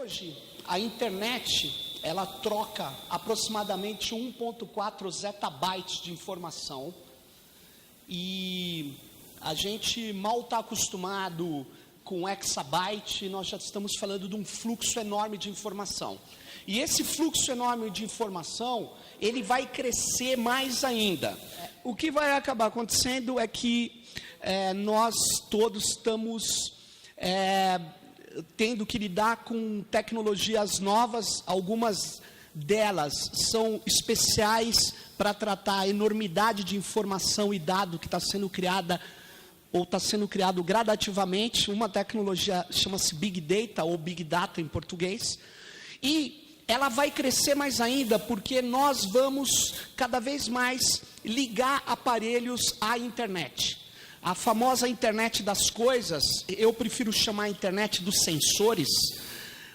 Hoje, a internet, ela troca aproximadamente 1,4 zettabytes de informação e a gente mal está acostumado com exabyte, nós já estamos falando de um fluxo enorme de informação. E esse fluxo enorme de informação, ele vai crescer mais ainda. O que vai acabar acontecendo é que nós todos estamos tendo que lidar com tecnologias novas, algumas delas são especiais para tratar a enormidade de informação e dado que está sendo criada ou está sendo criado gradativamente. Uma tecnologia chama-se Big Data ou Big Data em português, e ela vai crescer mais ainda porque nós vamos cada vez mais ligar aparelhos à internet. A famosa internet das coisas, eu prefiro chamar a internet dos sensores,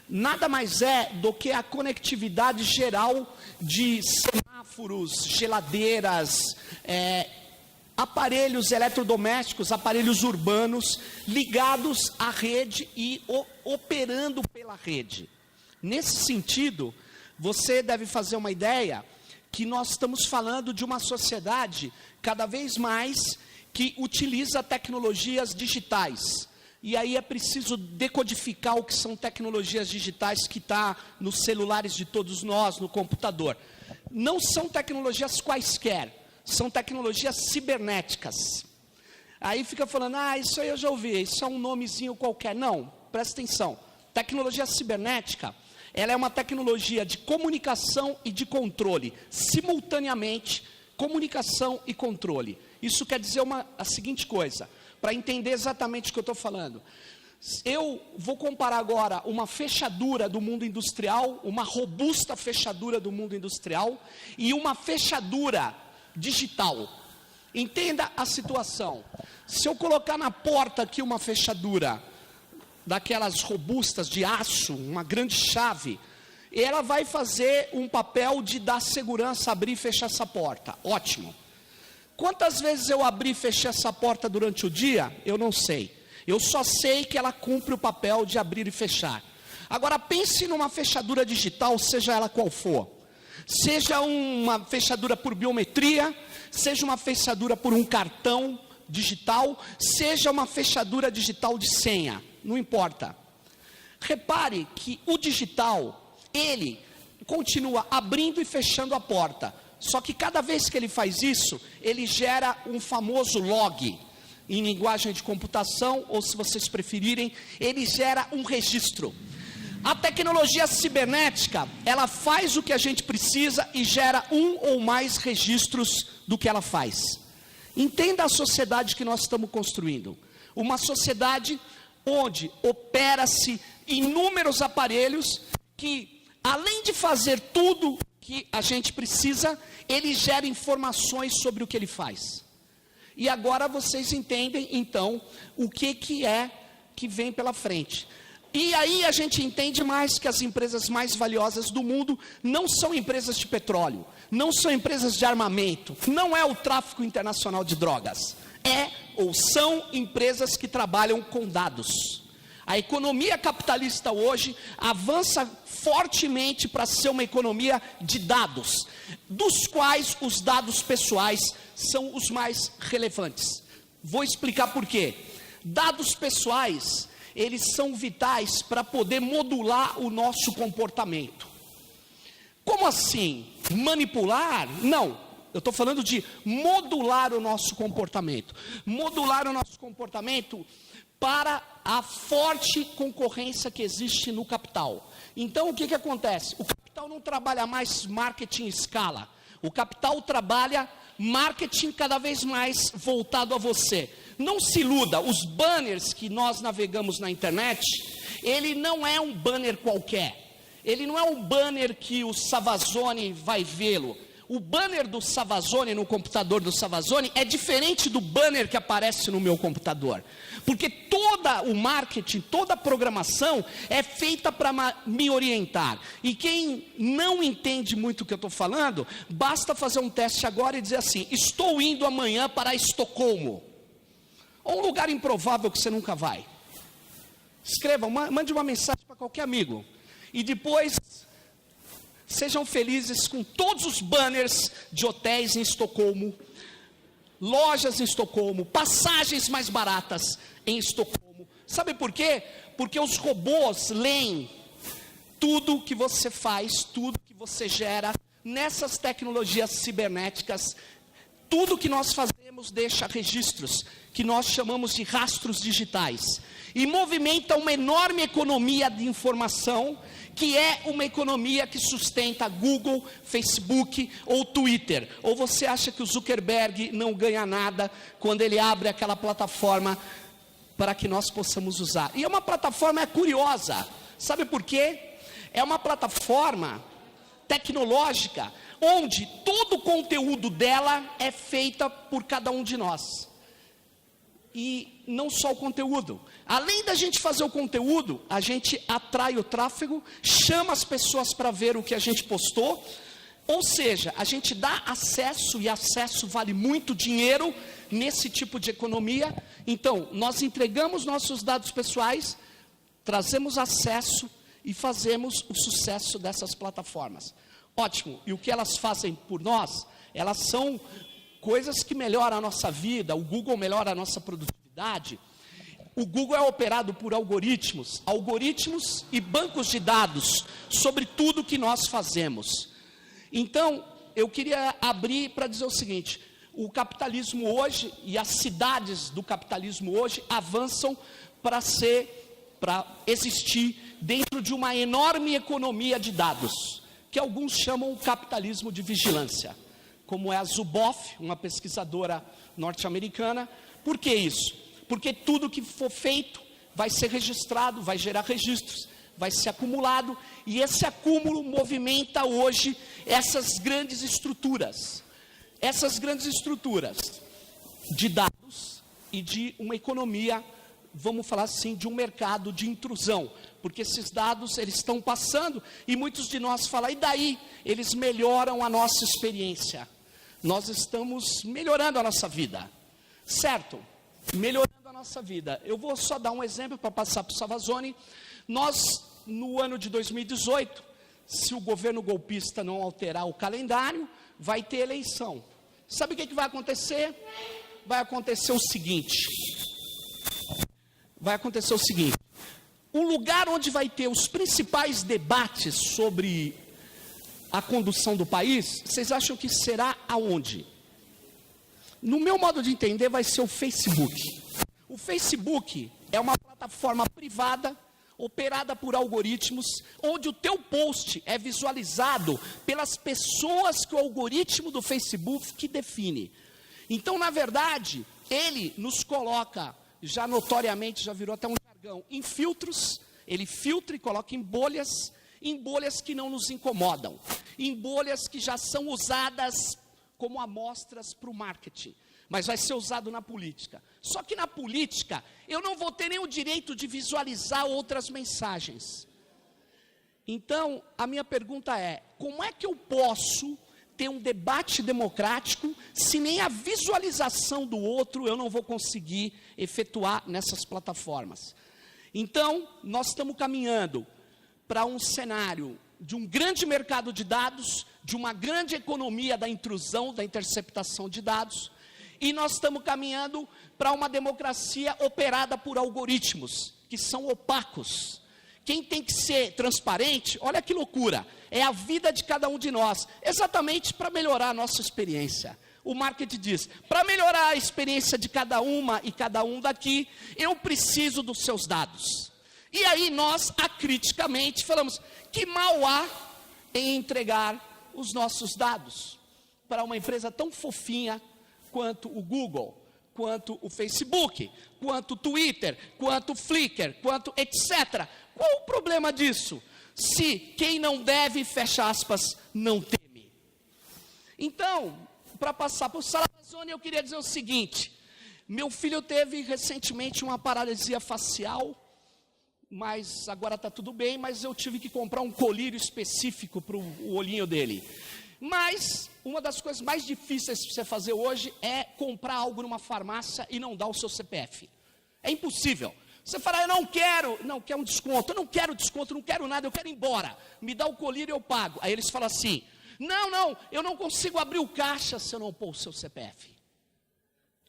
nada mais é do que a conectividade geral de semáforos, geladeiras, aparelhos eletrodomésticos, aparelhos urbanos, ligados à rede e operando pela rede. Nesse sentido, você deve fazer uma ideia que nós estamos falando de uma sociedade cada vez mais que utiliza tecnologias digitais. E aí é preciso decodificar o que são tecnologias digitais que está nos celulares de todos nós, no computador. Não são tecnologias quaisquer, são tecnologias cibernéticas. Aí fica falando, isso aí eu já ouvi, isso é um nomezinho qualquer. Não, presta atenção. Tecnologia cibernética, ela é uma tecnologia de comunicação e de controle, simultaneamente, comunicação e controle. Isso quer dizer a seguinte coisa, para entender exatamente o que eu estou falando. Eu vou comparar agora uma fechadura do mundo industrial, uma robusta fechadura do mundo industrial e uma fechadura digital. Entenda a situação. Se eu colocar na porta aqui uma fechadura daquelas robustas de aço, uma grande chave, ela vai fazer um papel de dar segurança, abrir e fechar essa porta. Ótimo. Quantas vezes eu abri e fechei essa porta durante o dia? Eu não sei. Eu só sei que ela cumpre o papel de abrir e fechar. Agora pense numa fechadura digital, seja ela qual for. Seja uma fechadura por biometria, seja uma fechadura por um cartão digital, seja uma fechadura digital de senha, não importa. Repare que o digital, ele continua abrindo e fechando a porta. Só que cada vez que ele faz isso, ele gera um famoso log, em linguagem de computação, ou se vocês preferirem, ele gera um registro. A tecnologia cibernética, ela faz o que a gente precisa e gera um ou mais registros do que ela faz. Entenda a sociedade que nós estamos construindo. Uma sociedade onde opera-se inúmeros aparelhos que, além de fazer tudo que a gente precisa, ele gera informações sobre o que ele faz. E agora vocês entendem, então, o que é que vem pela frente. E aí a gente entende mais que as empresas mais valiosas do mundo não são empresas de petróleo, não são empresas de armamento, não é o tráfico internacional de drogas, ou são empresas que trabalham com dados. A economia capitalista hoje avança fortemente para ser uma economia de dados, dos quais os dados pessoais são os mais relevantes. Vou explicar por quê. Dados pessoais, eles são vitais para poder modular o nosso comportamento. Como assim? Manipular? Não. Eu estou falando de modular o nosso comportamento. Modular o nosso comportamento para a forte concorrência que existe no capital. Então, o que acontece? O capital não trabalha mais marketing em escala. O capital trabalha marketing cada vez mais voltado a você. Não se iluda, os banners que nós navegamos na internet, ele não é um banner qualquer. Ele não é um banner que o Savazone vai vê-lo. O banner do Savazone no computador do Savazone é diferente do banner que aparece no meu computador. Porque todo o marketing, toda a programação é feita para me orientar. E quem não entende muito o que eu estou falando, basta fazer um teste agora e dizer assim: estou indo amanhã para Estocolmo. Ou um lugar improvável que você nunca vai. Escreva, mande uma mensagem para qualquer amigo. e depois sejam felizes com todos os banners de hotéis em Estocolmo, lojas em Estocolmo, passagens mais baratas em Estocolmo. Sabe por quê? Porque os robôs leem tudo que você faz, tudo que você gera nessas tecnologias cibernéticas. Tudo que nós fazemos deixa registros, que nós chamamos de rastros digitais, e movimenta uma enorme economia de informação, que é uma economia que sustenta Google, Facebook ou Twitter. Ou você acha que o Zuckerberg não ganha nada quando ele abre aquela plataforma para que nós possamos usar? E é uma plataforma curiosa, sabe por quê? É uma plataforma tecnológica, onde todo o conteúdo dela é feita por cada um de nós. E não só o conteúdo. Além da gente fazer o conteúdo, a gente atrai o tráfego, chama as pessoas para ver o que a gente postou. Ou seja, a gente dá acesso, e acesso vale muito dinheiro nesse tipo de economia. Então, nós entregamos nossos dados pessoais, trazemos acesso e fazemos o sucesso dessas plataformas. Ótimo. E o que elas fazem por nós? Elas são coisas que melhoram a nossa vida. O Google melhora a nossa produtividade. O Google é operado por algoritmos e bancos de dados sobre tudo que nós fazemos. Então, eu queria abrir para dizer o seguinte: o capitalismo hoje e as cidades do capitalismo hoje avançam para existir dentro de uma enorme economia de dados, que alguns chamam o capitalismo de vigilância, como é a Zuboff, uma pesquisadora norte-americana. Por que isso? Porque tudo que for feito vai ser registrado, vai gerar registros, vai ser acumulado, e esse acúmulo movimenta hoje essas grandes estruturas de dados e de uma economia, vamos falar assim, de um mercado de intrusão, porque esses dados, eles estão passando, e muitos de nós falam, e daí? Eles melhoram a nossa experiência, nós estamos melhorando a nossa vida, certo? Melhorando a nossa vida. Eu vou só dar um exemplo para passar para o Savazone. Nós, no ano de 2018, se o governo golpista não alterar o calendário, vai ter eleição. Sabe o que vai acontecer? Vai acontecer o seguinte, o lugar onde vai ter os principais debates sobre a condução do país, vocês acham que será aonde? No meu modo de entender, vai ser o Facebook. O Facebook é uma plataforma privada, operada por algoritmos, onde o teu post é visualizado pelas pessoas que o algoritmo do Facebook define. Então, na verdade, ele nos coloca, já notoriamente, já virou até um jargão, em filtros. Ele filtra e coloca em bolhas que não nos incomodam, em bolhas que já são usadas como amostras para o marketing, mas vai ser usado na política. Só que na política, eu não vou ter nem o direito de visualizar outras mensagens. Então, a minha pergunta é, como é que eu posso ter um debate democrático se nem a visualização do outro eu não vou conseguir efetuar nessas plataformas? Então, nós estamos caminhando para um cenário de um grande mercado de dados, de uma grande economia da intrusão, da interceptação de dados, e nós estamos caminhando para uma democracia operada por algoritmos, que são opacos. Quem tem que ser transparente, olha que loucura, é a vida de cada um de nós, exatamente para melhorar a nossa experiência. O marketing diz, para melhorar a experiência de cada uma e cada um daqui, eu preciso dos seus dados. E aí nós, acriticamente, falamos, que mal há em entregar os nossos dados para uma empresa tão fofinha quanto o Google, quanto o Facebook, quanto o Twitter, quanto o Flickr, quanto etc. Qual o problema disso? Se quem não deve, fecha aspas, não teme. Então, para passar para o Savazone, eu queria dizer o seguinte, meu filho teve recentemente uma paralisia facial, mas agora está tudo bem, mas eu tive que comprar um colírio específico para o olhinho dele. Mas uma das coisas mais difíceis de você fazer hoje é comprar algo numa farmácia e não dar o seu CPF. É impossível. Você fala, eu não quero, não, quer um desconto, eu não quero desconto, não quero nada, eu quero ir embora. Me dá o colírio e eu pago. Aí eles falam assim, não, eu não consigo abrir o caixa se eu não pôr o seu CPF.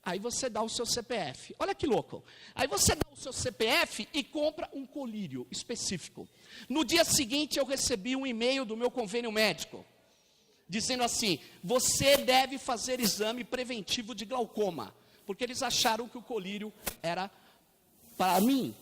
Aí você dá o seu CPF. Olha que louco. Aí você dá o seu CPF e compra um colírio específico. No dia seguinte eu recebi um e-mail do meu convênio médico, dizendo assim, você deve fazer exame preventivo de glaucoma, porque eles acharam que o colírio era para mim.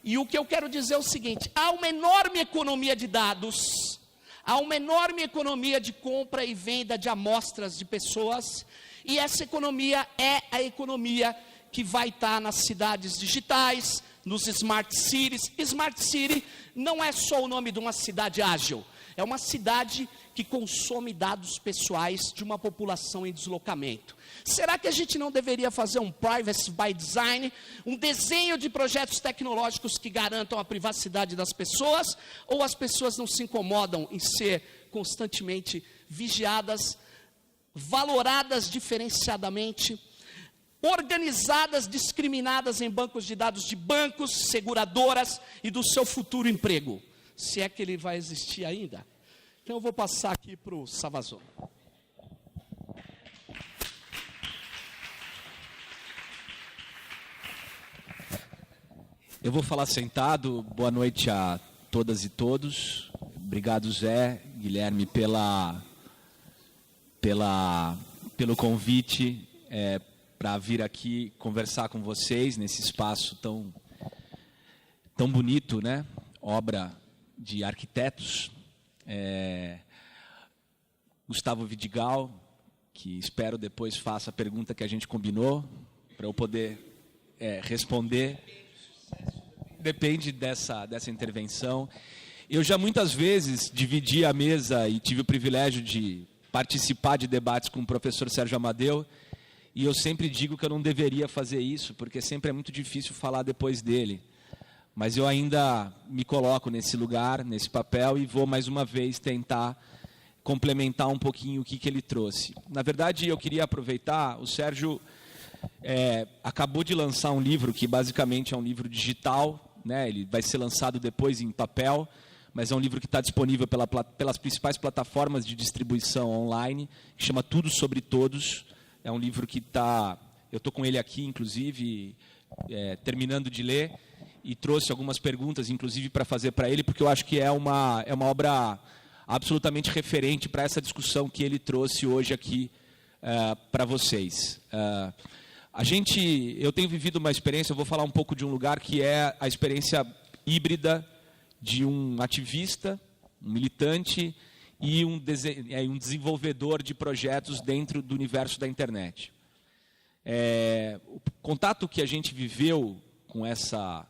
E o que eu quero dizer é o seguinte, há uma enorme economia de dados, há uma enorme economia de compra e venda de amostras de pessoas, e essa economia é a economia que vai estar nas cidades digitais, nos smart cities. Smart city não é só o nome de uma cidade ágil, é uma cidade que consome dados pessoais de uma população em deslocamento. Será que a gente não deveria fazer um privacy by design, um desenho de projetos tecnológicos que garantam a privacidade das pessoas, ou as pessoas não se incomodam em ser constantemente vigiadas, valoradas diferenciadamente, organizadas, discriminadas em bancos de dados de bancos, seguradoras e do seu futuro emprego, se é que ele vai existir ainda? Então eu vou passar aqui para o Savazzo. Eu vou falar sentado. Boa noite a todas e todos. Obrigado, Zé, Guilherme, pelo convite para vir aqui conversar com vocês nesse espaço tão bonito, né? Obra de arquitetos. Gustavo Vidigal, que espero depois faça a pergunta que a gente combinou, para eu poder responder. Depende dessa intervenção. Eu já muitas vezes dividi a mesa e tive o privilégio de participar de debates com o professor Sérgio Amadeu, e eu sempre digo que eu não deveria fazer isso, porque sempre é muito difícil falar depois dele. Mas eu ainda me coloco nesse lugar, nesse papel, e vou mais uma vez tentar complementar um pouquinho o que ele trouxe. Na verdade, eu queria aproveitar, o Sérgio acabou de lançar um livro que basicamente é um livro digital, né? Ele vai ser lançado depois em papel, mas é um livro que está disponível pelas principais plataformas de distribuição online, que chama Tudo Sobre Todos. É um livro que eu estou com ele aqui, inclusive, terminando de ler, e trouxe algumas perguntas, inclusive, para fazer para ele, porque eu acho que é uma obra absolutamente referente para essa discussão que ele trouxe hoje aqui para vocês. Eu tenho vivido uma experiência, eu vou falar um pouco de um lugar que é a experiência híbrida de um ativista, um militante e um desenvolvedor de projetos dentro do universo da internet. O contato que a gente viveu com essa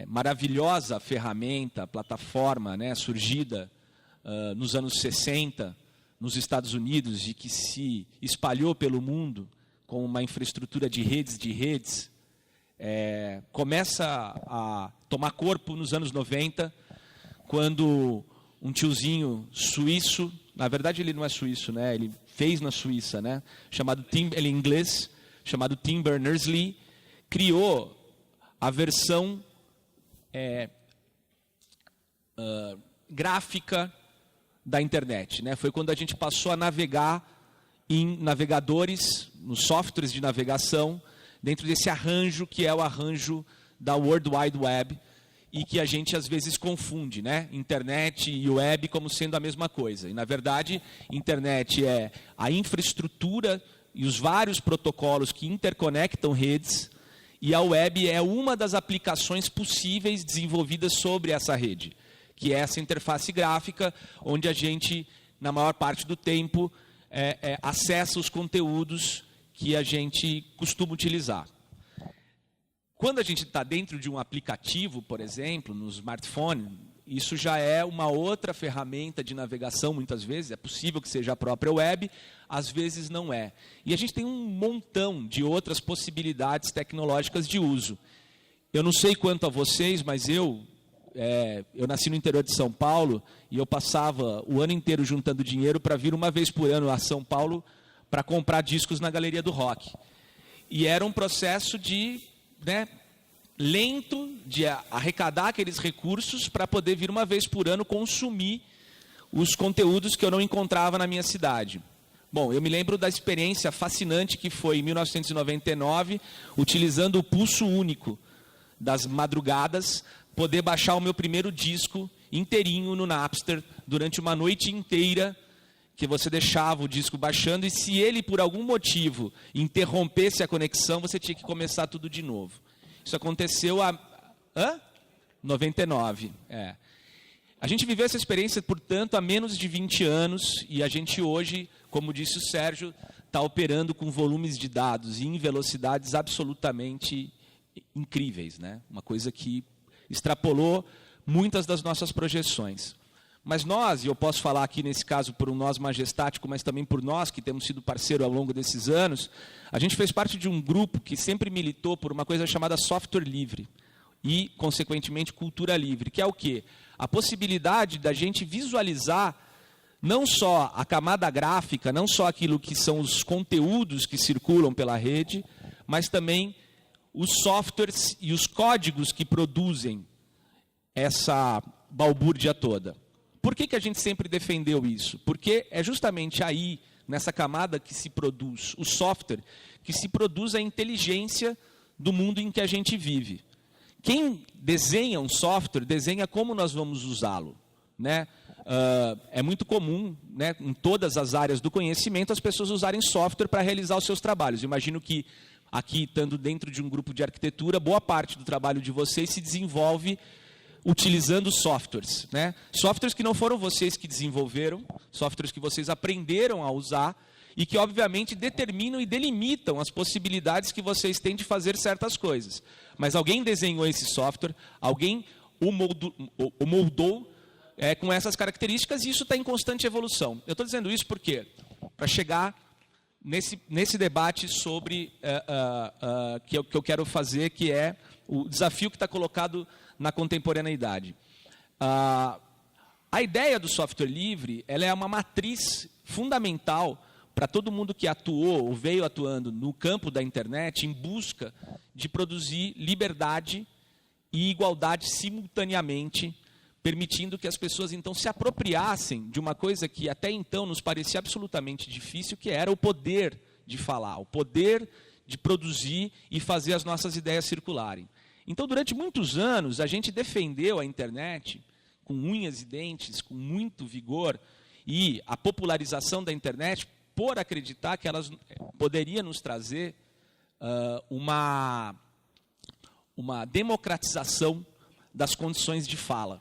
maravilhosa ferramenta, plataforma, né, surgida nos anos 60 nos Estados Unidos e que se espalhou pelo mundo com uma infraestrutura de redes, começa a tomar corpo nos anos 90, quando um tiozinho suíço, na verdade ele não é suíço, né? Ele fez na Suíça, né? Ele é inglês, chamado Tim Berners-Lee, criou a versão gráfica da internet, né? Foi quando a gente passou a navegar em navegadores, nos softwares de navegação, dentro desse arranjo que é o arranjo da World Wide Web, e que a gente às vezes confunde, né? Internet e web como sendo a mesma coisa. E na verdade, internet é a infraestrutura e os vários protocolos que interconectam redes, e a web é uma das aplicações possíveis desenvolvidas sobre essa rede, que é essa interface gráfica, onde a gente, na maior parte do tempo, acessa os conteúdos que a gente costuma utilizar. Quando a gente está dentro de um aplicativo, por exemplo, no smartphone, isso já é uma outra ferramenta de navegação, muitas vezes. É possível que seja a própria web, às vezes não é. E a gente tem um montão de outras possibilidades tecnológicas de uso. Eu não sei quanto a vocês, mas eu nasci no interior de São Paulo e eu passava o ano inteiro juntando dinheiro para vir uma vez por ano a São Paulo para comprar discos na Galeria do Rock. E era um processo de lento de arrecadar aqueles recursos para poder vir uma vez por ano consumir os conteúdos que eu não encontrava na minha cidade. Bom, eu me lembro da experiência fascinante que foi em 1999, utilizando o pulso único das madrugadas, poder baixar o meu primeiro disco inteirinho no Napster durante uma noite inteira, que você deixava o disco baixando, e se ele, por algum motivo, interrompesse a conexão, você tinha que começar tudo de novo. Isso aconteceu há 99. A gente viveu essa experiência, portanto, há menos de 20 anos, e a gente hoje, como disse o Sérgio, está operando com volumes de dados e em velocidades absolutamente incríveis, né? Uma coisa que extrapolou muitas das nossas projeções. Mas nós, e eu posso falar aqui nesse caso por um nós majestático, mas também por nós que temos sido parceiro ao longo desses anos, a gente fez parte de um grupo que sempre militou por uma coisa chamada software livre e, consequentemente, cultura livre, que é o quê? A possibilidade da gente visualizar não só a camada gráfica, não só aquilo que são os conteúdos que circulam pela rede, mas também os softwares e os códigos que produzem essa balbúrdia toda. Por que a gente sempre defendeu isso? Porque é justamente aí, nessa camada que se produz o software, que se produz a inteligência do mundo em que a gente vive. Quem desenha um software, desenha como nós vamos usá-lo, né? É muito comum, né, em todas as áreas do conhecimento, as pessoas usarem software para realizar os seus trabalhos. Imagino que aqui, estando dentro de um grupo de arquitetura, boa parte do trabalho de vocês se desenvolve utilizando softwares, né? Softwares que não foram vocês que desenvolveram, softwares que vocês aprenderam a usar e que, obviamente, determinam e delimitam as possibilidades que vocês têm de fazer certas coisas. Mas alguém desenhou esse software, alguém o moldou com essas características, e isso está em constante evolução. Eu estou dizendo isso porque, para chegar nesse debate sobre que eu quero fazer, que é o desafio que está colocado na contemporaneidade. A ideia do software livre, ela é uma matriz fundamental para todo mundo que atuou ou veio atuando no campo da internet em busca de produzir liberdade e igualdade simultaneamente, permitindo que as pessoas então se apropriassem de uma coisa que até então nos parecia absolutamente difícil, que era o poder de falar, o poder de produzir e fazer as nossas ideias circularem. Então, durante muitos anos, a gente defendeu a internet com unhas e dentes, com muito vigor, e a popularização da internet por acreditar que ela poderia nos trazer uma democratização das condições de fala,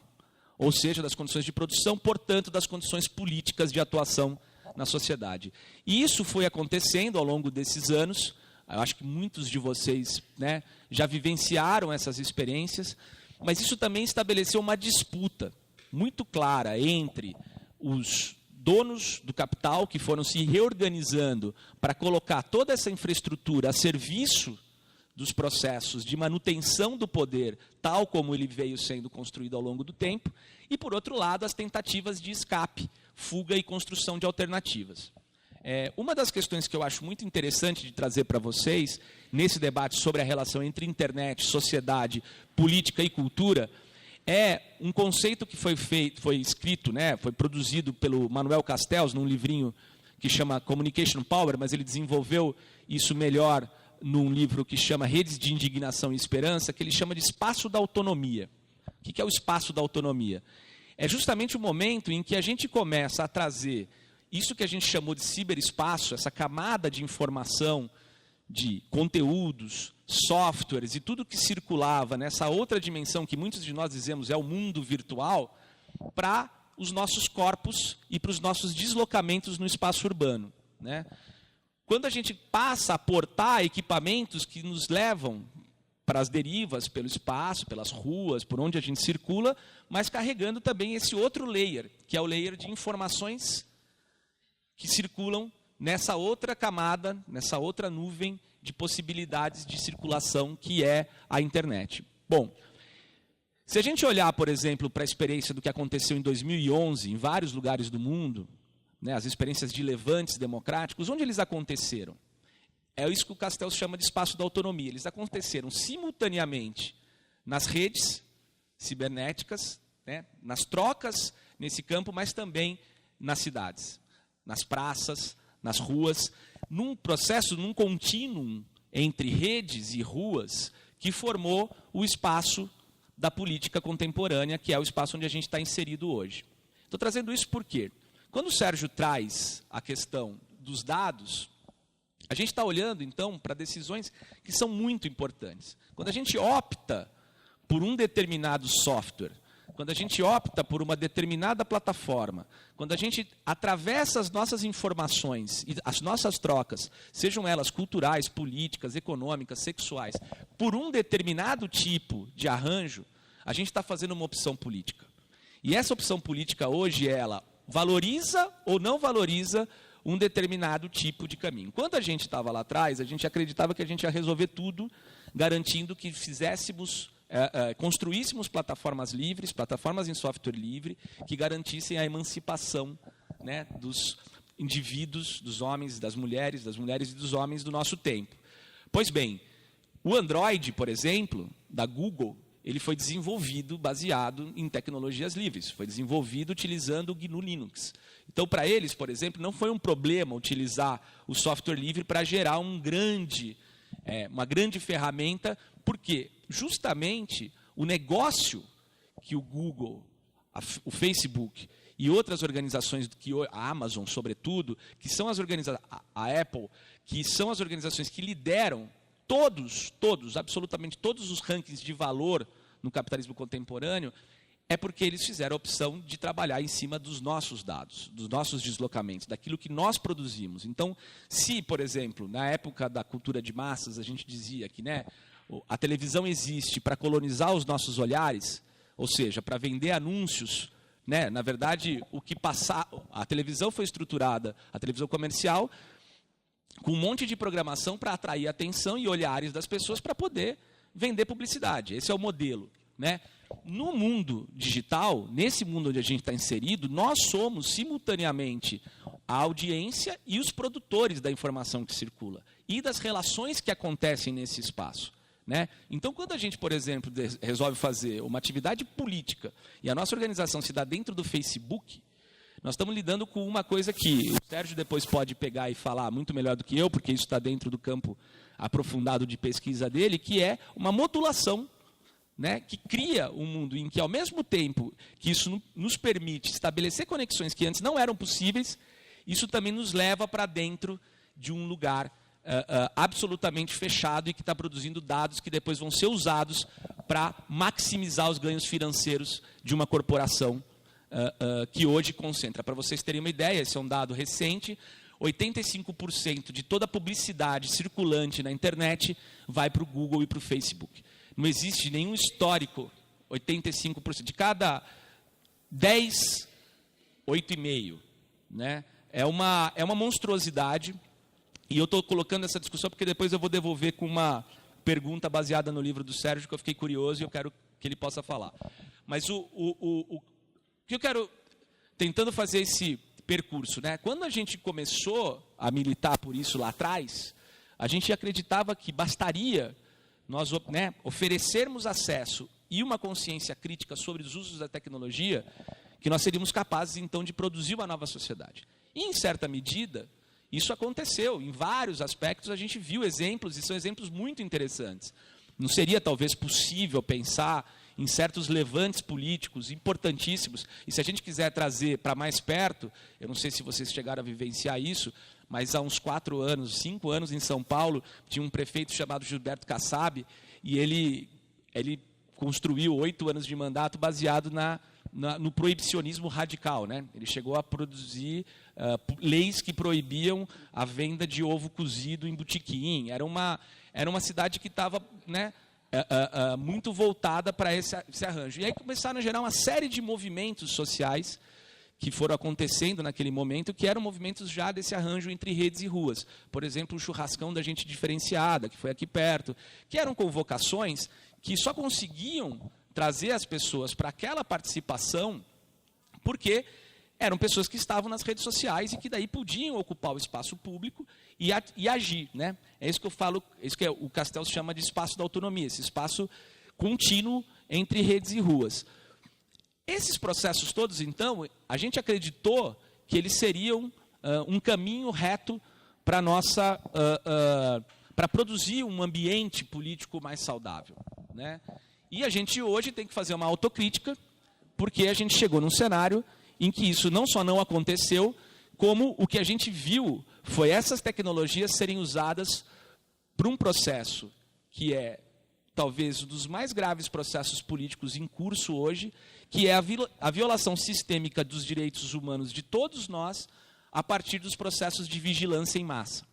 ou seja, das condições de produção, portanto, das condições políticas de atuação na sociedade. E isso foi acontecendo ao longo desses anos. Eu acho que muitos de vocês, né, já vivenciaram essas experiências, mas isso também estabeleceu uma disputa muito clara entre os donos do capital, que foram se reorganizando para colocar toda essa infraestrutura a serviço dos processos de manutenção do poder, tal como ele veio sendo construído ao longo do tempo, e, por outro lado, as tentativas de escape, fuga e construção de alternativas. Uma das questões que eu acho muito interessante de trazer para vocês, nesse debate sobre a relação entre internet, sociedade, política e cultura, é um conceito que foi escrito, né, foi produzido pelo Manuel Castells, num livrinho que chama Communication Power, mas ele desenvolveu isso melhor num livro que chama Redes de Indignação e Esperança, que ele chama de espaço da autonomia. O que é o espaço da autonomia? É justamente o momento em que a gente começa a trazer isso que a gente chamou de ciberespaço, essa camada de informação, de conteúdos, softwares e tudo que circulava nessa outra dimensão que muitos de nós dizemos é o mundo virtual, para os nossos corpos e para os nossos deslocamentos no espaço urbano, né? Quando a gente passa a portar equipamentos que nos levam para as derivas, pelo espaço, pelas ruas, por onde a gente circula, mas carregando também esse outro layer, que é o layer de informações que circulam nessa outra camada, nessa outra nuvem de possibilidades de circulação que é a internet. Bom, se a gente olhar, por exemplo, para a experiência do que aconteceu em 2011, em vários lugares do mundo, né, as experiências de levantes democráticos, onde eles aconteceram? É isso que o Castells chama de espaço da autonomia. Eles aconteceram simultaneamente nas redes cibernéticas, né, nas trocas nesse campo, mas também nas cidades, nas praças, nas ruas, num processo, num contínuo entre redes e ruas que formou o espaço da política contemporânea, que é o espaço onde a gente está inserido hoje. Estou trazendo isso porque, quando o Sérgio traz a questão dos dados, a gente está olhando, então, para decisões que são muito importantes. Quando a gente opta por um determinado software, quando a gente opta por uma determinada plataforma, quando a gente atravessa as nossas informações e as nossas trocas, sejam elas culturais, políticas, econômicas, sexuais, por um determinado tipo de arranjo, a gente está fazendo uma opção política. E essa opção política hoje, ela valoriza ou não valoriza um determinado tipo de caminho. Quando a gente estava lá atrás, a gente acreditava que a gente ia resolver tudo, garantindo que construíssemos plataformas livres, plataformas em software livre, que garantissem a emancipação, né, dos indivíduos, dos homens, das mulheres e dos homens do nosso tempo. Pois bem, o Android, por exemplo, da Google, ele foi desenvolvido baseado em tecnologias livres, foi desenvolvido utilizando o GNU Linux. Então, para eles, por exemplo, não foi um problema utilizar o software livre para gerar uma grande ferramenta, porque justamente o negócio que o Google, o Facebook e outras organizações, a Amazon, sobretudo, que são as organizações, a Apple, que são as organizações que lideram absolutamente todos os rankings de valor no capitalismo contemporâneo, é porque eles fizeram a opção de trabalhar em cima dos nossos dados, dos nossos deslocamentos, daquilo que nós produzimos. Então, se, por exemplo, na época da cultura de massas, a gente dizia que, né, a televisão existe para colonizar os nossos olhares, ou seja, para vender anúncios, né, na verdade, a televisão foi estruturada, a televisão comercial, com um monte de programação para atrair a atenção e olhares das pessoas para poder vender publicidade. Esse é o modelo, né? No mundo digital, nesse mundo onde a gente está inserido, nós somos simultaneamente a audiência e os produtores da informação que circula e das relações que acontecem nesse espaço, né? Então, quando a gente, por exemplo, resolve fazer uma atividade política e a nossa organização se dá dentro do Facebook, nós estamos lidando com uma coisa que o Sérgio depois pode pegar e falar muito melhor do que eu, porque isso está dentro do campo aprofundado de pesquisa dele, que é uma modulação, né, que cria um mundo em que, ao mesmo tempo que isso nos permite estabelecer conexões que antes não eram possíveis, isso também nos leva para dentro de um lugar absolutamente fechado e que está produzindo dados que depois vão ser usados para maximizar os ganhos financeiros de uma corporação que hoje concentra. Para vocês terem uma ideia, esse é um dado recente, 85% de toda a publicidade circulante na internet vai para o Google e para o Facebook. Não existe nenhum histórico, 85%. De cada 10, 8,5%. Né? É uma monstruosidade, e eu estou colocando essa discussão porque depois eu vou devolver com uma pergunta baseada no livro do Sérgio, que eu fiquei curioso e eu quero que ele possa falar. Mas o que eu quero, tentando fazer esse percurso, né? Quando a gente começou a militar por isso lá atrás, a gente acreditava que bastaria nós, né, oferecermos acesso e uma consciência crítica sobre os usos da tecnologia, que nós seríamos capazes, então, de produzir uma nova sociedade. E, em certa medida, isso aconteceu. Em vários aspectos, a gente viu exemplos, e são exemplos muito interessantes. Não seria, talvez, possível pensar em certos levantes políticos importantíssimos, e se a gente quiser trazer para mais perto, eu não sei se vocês chegaram a vivenciar isso, mas há uns 4 anos, 5 anos em São Paulo, tinha um prefeito chamado Gilberto Kassab, e ele construiu 8 anos de mandato baseado no proibicionismo radical, né? Ele chegou a produzir leis que proibiam a venda de ovo cozido em botequim. Era uma cidade que estava, né, muito voltada para esse arranjo. E aí começaram a gerar uma série de movimentos sociais que foram acontecendo naquele momento, que eram movimentos já desse arranjo entre redes e ruas. Por exemplo, o churrascão da gente diferenciada, que foi aqui perto, que eram convocações que só conseguiam trazer as pessoas para aquela participação porque eram pessoas que estavam nas redes sociais e que daí podiam ocupar o espaço público e agir, né? É isso que eu falo, é isso que o Castells chama de espaço da autonomia, esse espaço contínuo entre redes e ruas. Esses processos todos, então, a gente acreditou que eles seriam um caminho reto para para produzir um ambiente político mais saudável, né? E a gente hoje tem que fazer uma autocrítica, porque a gente chegou num cenário em que isso não só não aconteceu, como o que a gente viu foi essas tecnologias serem usadas para um processo que é talvez um dos mais graves processos políticos em curso hoje, que é a violação sistêmica dos direitos humanos de todos nós a partir dos processos de vigilância em massa.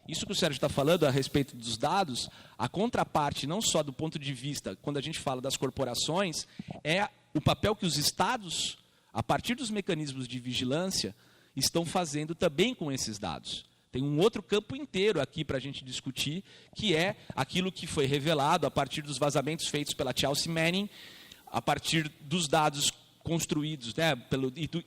Isso que o Sérgio está falando a respeito dos dados, a contraparte, não só do ponto de vista, quando a gente fala das corporações, é o papel que os estados, a partir dos mecanismos de vigilância, estão fazendo também com esses dados. Tem um outro campo inteiro aqui para a gente discutir, que é aquilo que foi revelado a partir dos vazamentos feitos pela Chelsea Manning, a partir dos dados construídos, né,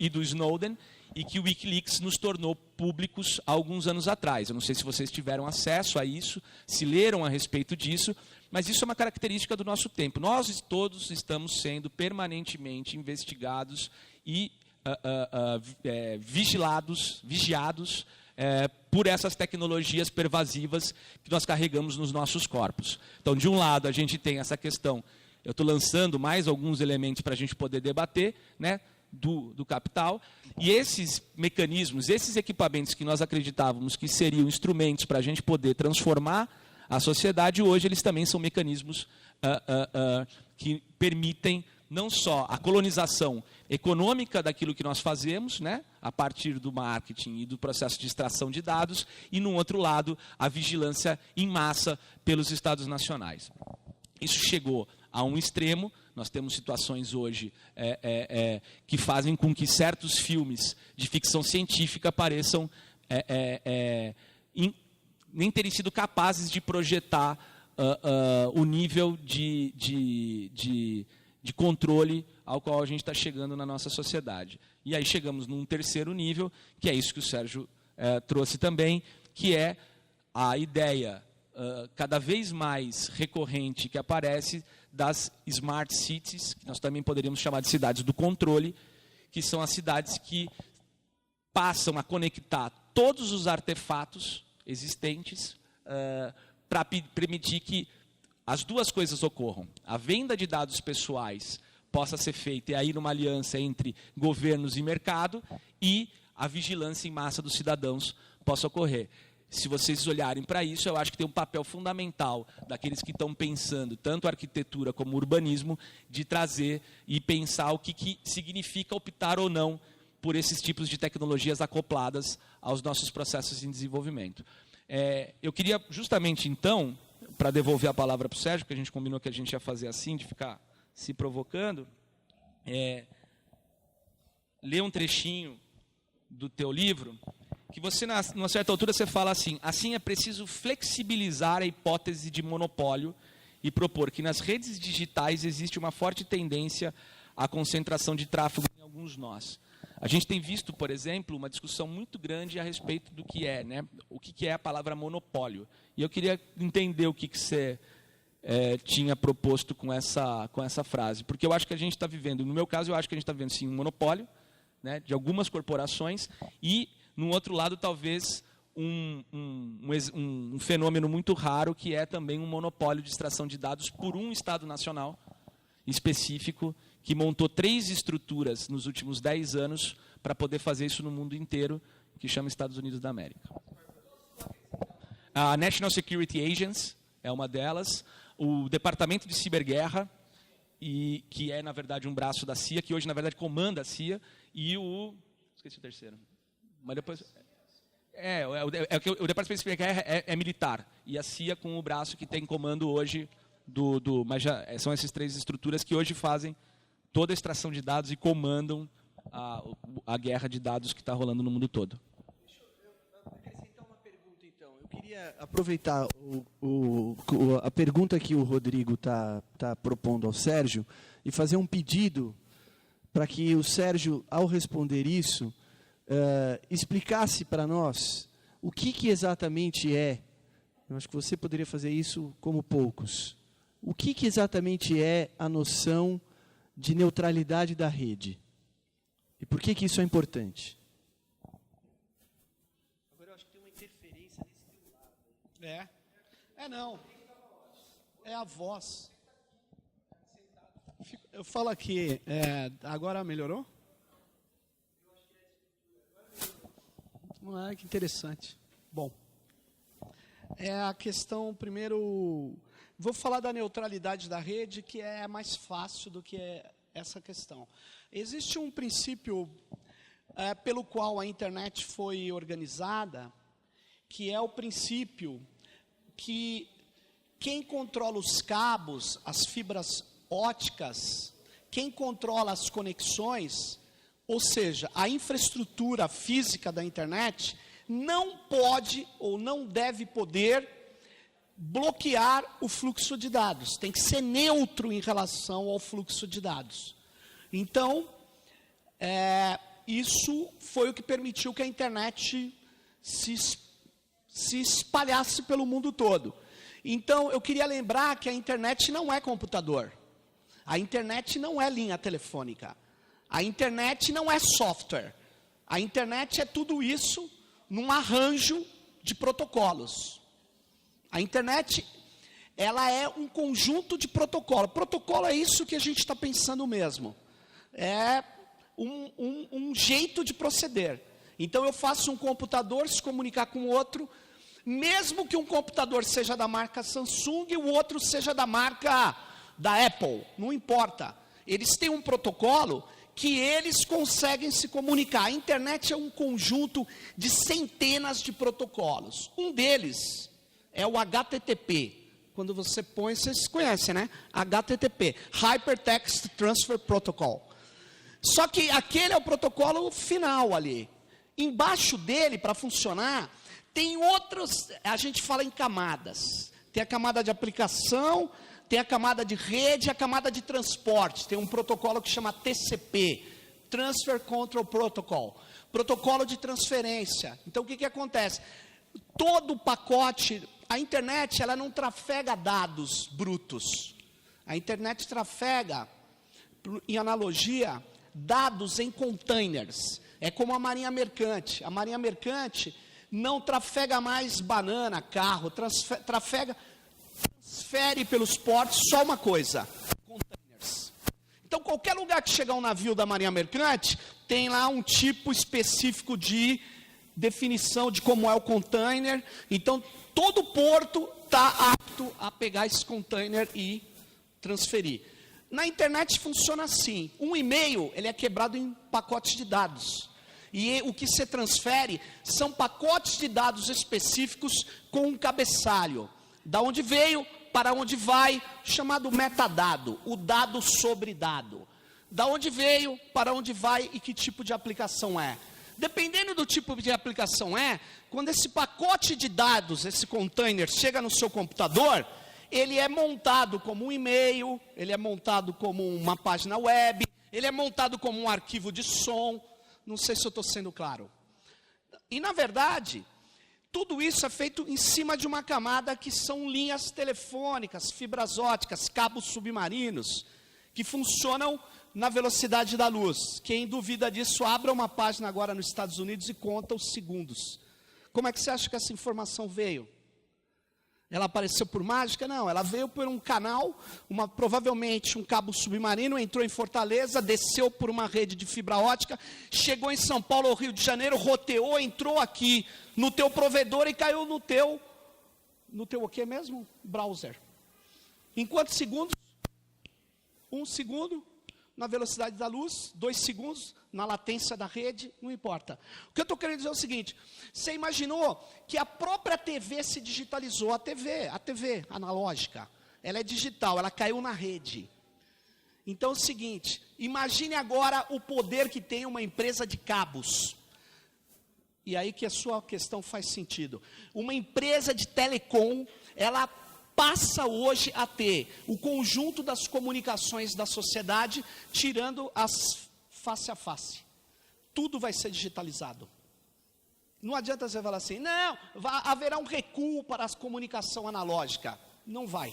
e do Snowden, e que o Wikileaks nos tornou públicos há alguns anos atrás. Eu não sei se vocês tiveram acesso a isso, se leram a respeito disso, mas isso é uma característica do nosso tempo. Nós todos estamos sendo permanentemente investigados e vigiados por essas tecnologias pervasivas que nós carregamos nos nossos corpos. Então, de um lado, a gente tem essa questão, eu estou lançando mais alguns elementos para a gente poder debater, né, do capital, e esses mecanismos, esses equipamentos que nós acreditávamos que seriam instrumentos para a gente poder transformar a sociedade, hoje eles também são mecanismos que permitem não só a colonização econômica daquilo que nós fazemos, né, a partir do marketing e do processo de extração de dados, e, no outro lado, a vigilância em massa pelos Estados nacionais. Isso chegou a um extremo. Nós temos situações hoje que fazem com que certos filmes de ficção científica pareçam nem terem sido capazes de projetar o nível de controle ao qual a gente está chegando na nossa sociedade. E aí chegamos num terceiro nível, que é isso que o Sérgio trouxe também, que é a ideia cada vez mais recorrente que aparece das smart cities, que nós também poderíamos chamar de cidades do controle, que são as cidades que passam a conectar todos os artefatos existentes para permitir que as duas coisas ocorram. A venda de dados pessoais possa ser feita, e aí numa aliança entre governos e mercado, e a vigilância em massa dos cidadãos possa ocorrer. Se vocês olharem para isso, eu acho que tem um papel fundamental daqueles que estão pensando, tanto arquitetura como urbanismo, de trazer e pensar o que significa optar ou não por esses tipos de tecnologias acopladas aos nossos processos em desenvolvimento. Eu queria justamente, então, para devolver a palavra para o Sérgio, que a gente combinou que a gente ia fazer assim, de ficar se provocando, ler um trechinho do teu livro, que você, numa certa altura, você fala assim é preciso flexibilizar a hipótese de monopólio e propor que nas redes digitais existe uma forte tendência à concentração de tráfego em alguns nós. A gente tem visto, por exemplo, uma discussão muito grande a respeito do que é, né? O que é a palavra monopólio. E eu queria entender o que você tinha proposto com essa frase, porque eu acho que a gente está vivendo, no meu caso, eu acho que a gente está vivendo, sim, um monopólio, né, de algumas corporações, e, no outro lado, talvez um fenômeno muito raro, que é também um monopólio de extração de dados por um Estado nacional específico, que montou 3 estruturas nos últimos 10 anos para poder fazer isso no mundo inteiro, que chama Estados Unidos da América. A National Security Agency é uma delas, o Departamento de Ciberguerra, que é, na verdade, um braço da CIA, que hoje, na verdade, comanda a CIA, e esqueci o terceiro. Mas depois... o Departamento de Ciberguerra é militar, e a CIA com o braço que tem comando hoje mas são essas 3 estruturas que hoje fazem toda a extração de dados e comandam a guerra de dados que está rolando no mundo todo. Eu acrescentar uma pergunta, então. Eu queria aproveitar a pergunta que o Rodrigo está propondo ao Sérgio e fazer um pedido para que o Sérgio, ao responder isso, explicasse para nós o que exatamente é. Eu acho que você poderia fazer isso como poucos. o que exatamente é a noção de neutralidade da rede? E por que isso é importante? Agora eu acho que tem uma interferência nesse teu lado. Não. É a voz. Eu falo aqui, agora melhorou? Que interessante. Bom, a questão, primeiro, vou falar da neutralidade da rede, que é mais fácil do que essa questão. Existe um princípio pelo qual a internet foi organizada, que é o princípio que quem controla os cabos, as fibras óticas, quem controla as conexões, ou seja, a infraestrutura física da internet, não pode ou não deve poder bloquear o fluxo de dados. Tem que ser neutro em relação ao fluxo de dados. Então, isso foi o que permitiu que a internet se espalhasse pelo mundo todo. Então, eu queria lembrar que a internet não é computador. A internet não é linha telefônica. A internet não é software. A internet é tudo isso num arranjo de protocolos. A internet, ela é um conjunto de protocolos. Protocolo é isso que a gente está pensando mesmo. É um jeito de proceder. Então, eu faço um computador se comunicar com outro, mesmo que um computador seja da marca Samsung e o outro seja da marca da Apple, não importa. Eles têm um protocolo que eles conseguem se comunicar. A internet é um conjunto de centenas de protocolos. Um deles é o HTTP. Quando você põe, vocês conhecem, né? HTTP, Hypertext Transfer Protocol. Só que aquele é o protocolo final ali. Embaixo dele, para funcionar, tem outros, a gente fala em camadas. Tem a camada de aplicação, tem a camada de rede, a camada de transporte. Tem um protocolo que chama TCP, Transfer Control Protocol, protocolo de transferência. Então, o que acontece? Todo o pacote, a internet, ela não trafega dados brutos. A internet trafega, em analogia, dados em containers. É como a marinha mercante. A marinha mercante não trafega mais banana, carro, transfere pelos portos só uma coisa, containers. Então, qualquer lugar que chegar um navio da marinha mercante, tem lá um tipo específico de definição de como é o container. Então, todo porto está apto a pegar esse container e transferir. Na internet funciona assim. Um e-mail, ele é quebrado em pacotes de dados. E o que se transfere são pacotes de dados específicos com um cabeçalho. Da onde veio, para onde vai, chamado metadado, o dado sobre dado. Da onde veio, para onde vai e que tipo de aplicação é. Dependendo do tipo de aplicação quando esse pacote de dados, esse container, chega no seu computador, ele é montado como um e-mail, ele é montado como uma página web, ele é montado como um arquivo de som. Não sei se eu estou sendo claro. E, na verdade, tudo isso é feito em cima de uma camada que são linhas telefônicas, fibras óticas, cabos submarinos, que funcionam na velocidade da luz. Quem duvida disso, abra uma página agora nos Estados Unidos e conta os segundos. Como é que você acha que essa informação veio? Ela apareceu por mágica? Não, ela veio por um canal, provavelmente um cabo submarino, entrou em Fortaleza, desceu por uma rede de fibra ótica, chegou em São Paulo ou Rio de Janeiro, roteou, entrou aqui no teu provedor e caiu no teu o que mesmo? Browser. Em quantos segundos? 1 segundo na velocidade da luz, 2 segundos na latência da rede, não importa. O que eu estou querendo dizer é o seguinte: você imaginou que a própria TV se digitalizou? A TV analógica, ela é digital, ela caiu na rede. Então é o seguinte, imagine agora o poder que tem uma empresa de cabos. E aí que a sua questão faz sentido. Uma empresa de telecom, ela passa hoje a ter o conjunto das comunicações da sociedade, tirando as face a face. Tudo vai ser digitalizado. Não adianta você falar assim, não, haverá um recuo para a comunicação analógica. Não vai.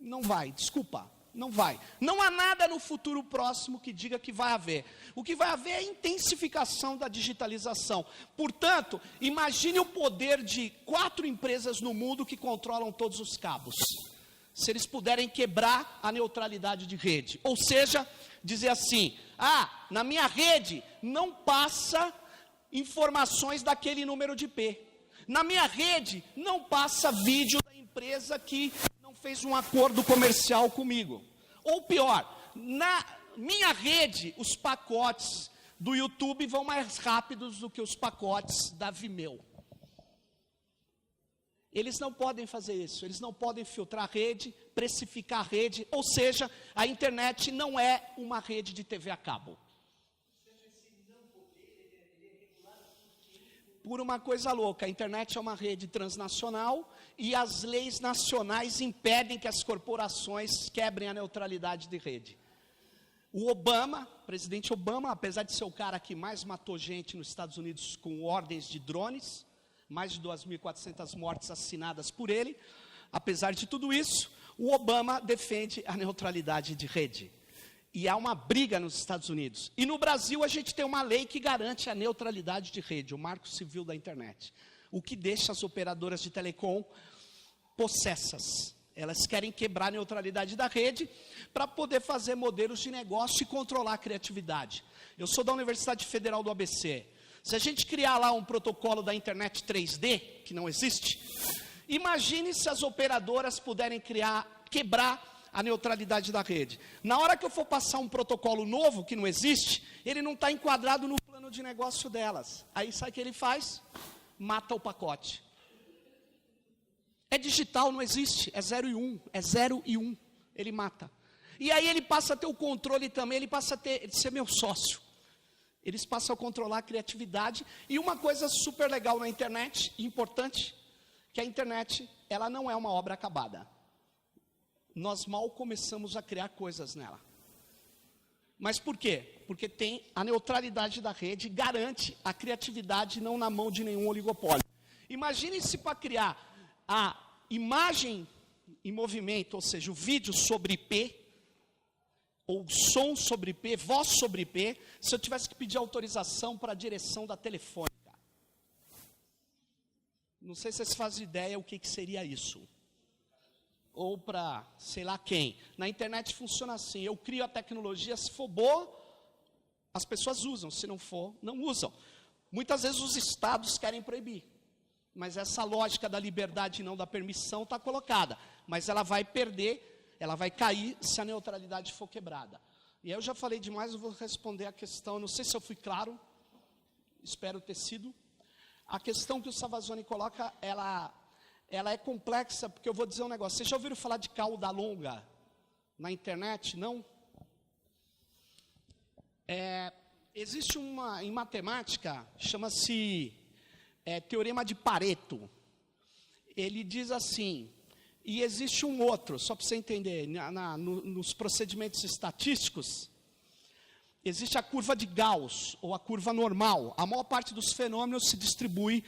Não vai, desculpa, não vai. Não há nada no futuro próximo que diga que vai haver. O que vai haver é a intensificação da digitalização. Portanto, imagine o poder de 4 empresas no mundo que controlam todos os cabos. Se eles puderem quebrar a neutralidade de rede. Ou seja, dizer assim, na minha rede não passa informações daquele número de IP. Na minha rede não passa vídeo da empresa que não fez um acordo comercial comigo. Ou pior, na minha rede os pacotes do YouTube vão mais rápidos do que os pacotes da Vimeo. Eles não podem fazer isso, eles não podem filtrar a rede, precificar a rede, ou seja, a internet não é uma rede de TV a cabo. Por uma coisa louca, a internet é uma rede transnacional e as leis nacionais impedem que as corporações quebrem a neutralidade de rede. O presidente Obama, apesar de ser o cara que mais matou gente nos Estados Unidos com ordens de drones, mais de 2.400 mortes assinadas por ele, apesar de tudo isso, o Obama defende a neutralidade de rede. E há uma briga nos Estados Unidos. E no Brasil a gente tem uma lei que garante a neutralidade de rede, o Marco Civil da Internet. O que deixa as operadoras de telecom possessas. Elas querem quebrar a neutralidade da rede para poder fazer modelos de negócio e controlar a criatividade. Eu sou da Universidade Federal do ABC. Se a gente criar lá um protocolo da internet 3D, que não existe, imagine se as operadoras puderem quebrar a neutralidade da rede. Na hora que eu for passar um protocolo novo, que não existe, ele não está enquadrado no plano de negócio delas. Aí sabe o que ele faz? Mata o pacote. É digital, não existe, é 0 e 1, é 0 e 1, ele mata. E aí ele passa a ter o controle também, ele passa a ser meu sócio. Eles passam a controlar a criatividade. E uma coisa super legal na internet, importante, que a internet, ela não é uma obra acabada. Nós mal começamos a criar coisas nela. Mas por quê? Porque tem a neutralidade da rede, garante a criatividade não na mão de nenhum oligopólio. Imagine se para criar a imagem em movimento, ou seja, o vídeo sobre IP, ou som sobre IP, voz sobre IP, se eu tivesse que pedir autorização para a direção da Telefônica. Não sei se vocês fazem ideia o que seria isso. Ou para, sei lá quem. Na internet funciona assim, eu crio a tecnologia, se for boa, as pessoas usam, se não for, não usam. Muitas vezes os estados querem proibir. Mas essa lógica da liberdade e não da permissão está colocada. Mas ela vai perder, ela vai cair se a neutralidade for quebrada. E eu já falei demais, eu vou responder a questão, não sei se eu fui claro, espero ter sido. A questão que o Savazone coloca, ela é complexa, porque eu vou dizer um negócio. Vocês já ouviram falar de cauda longa na internet? Não? Existe em matemática, chama-se Teorema de Pareto. Ele diz assim, e existe um outro, só para você entender, nos procedimentos estatísticos, existe a curva de Gauss, ou a curva normal. A maior parte dos fenômenos se distribui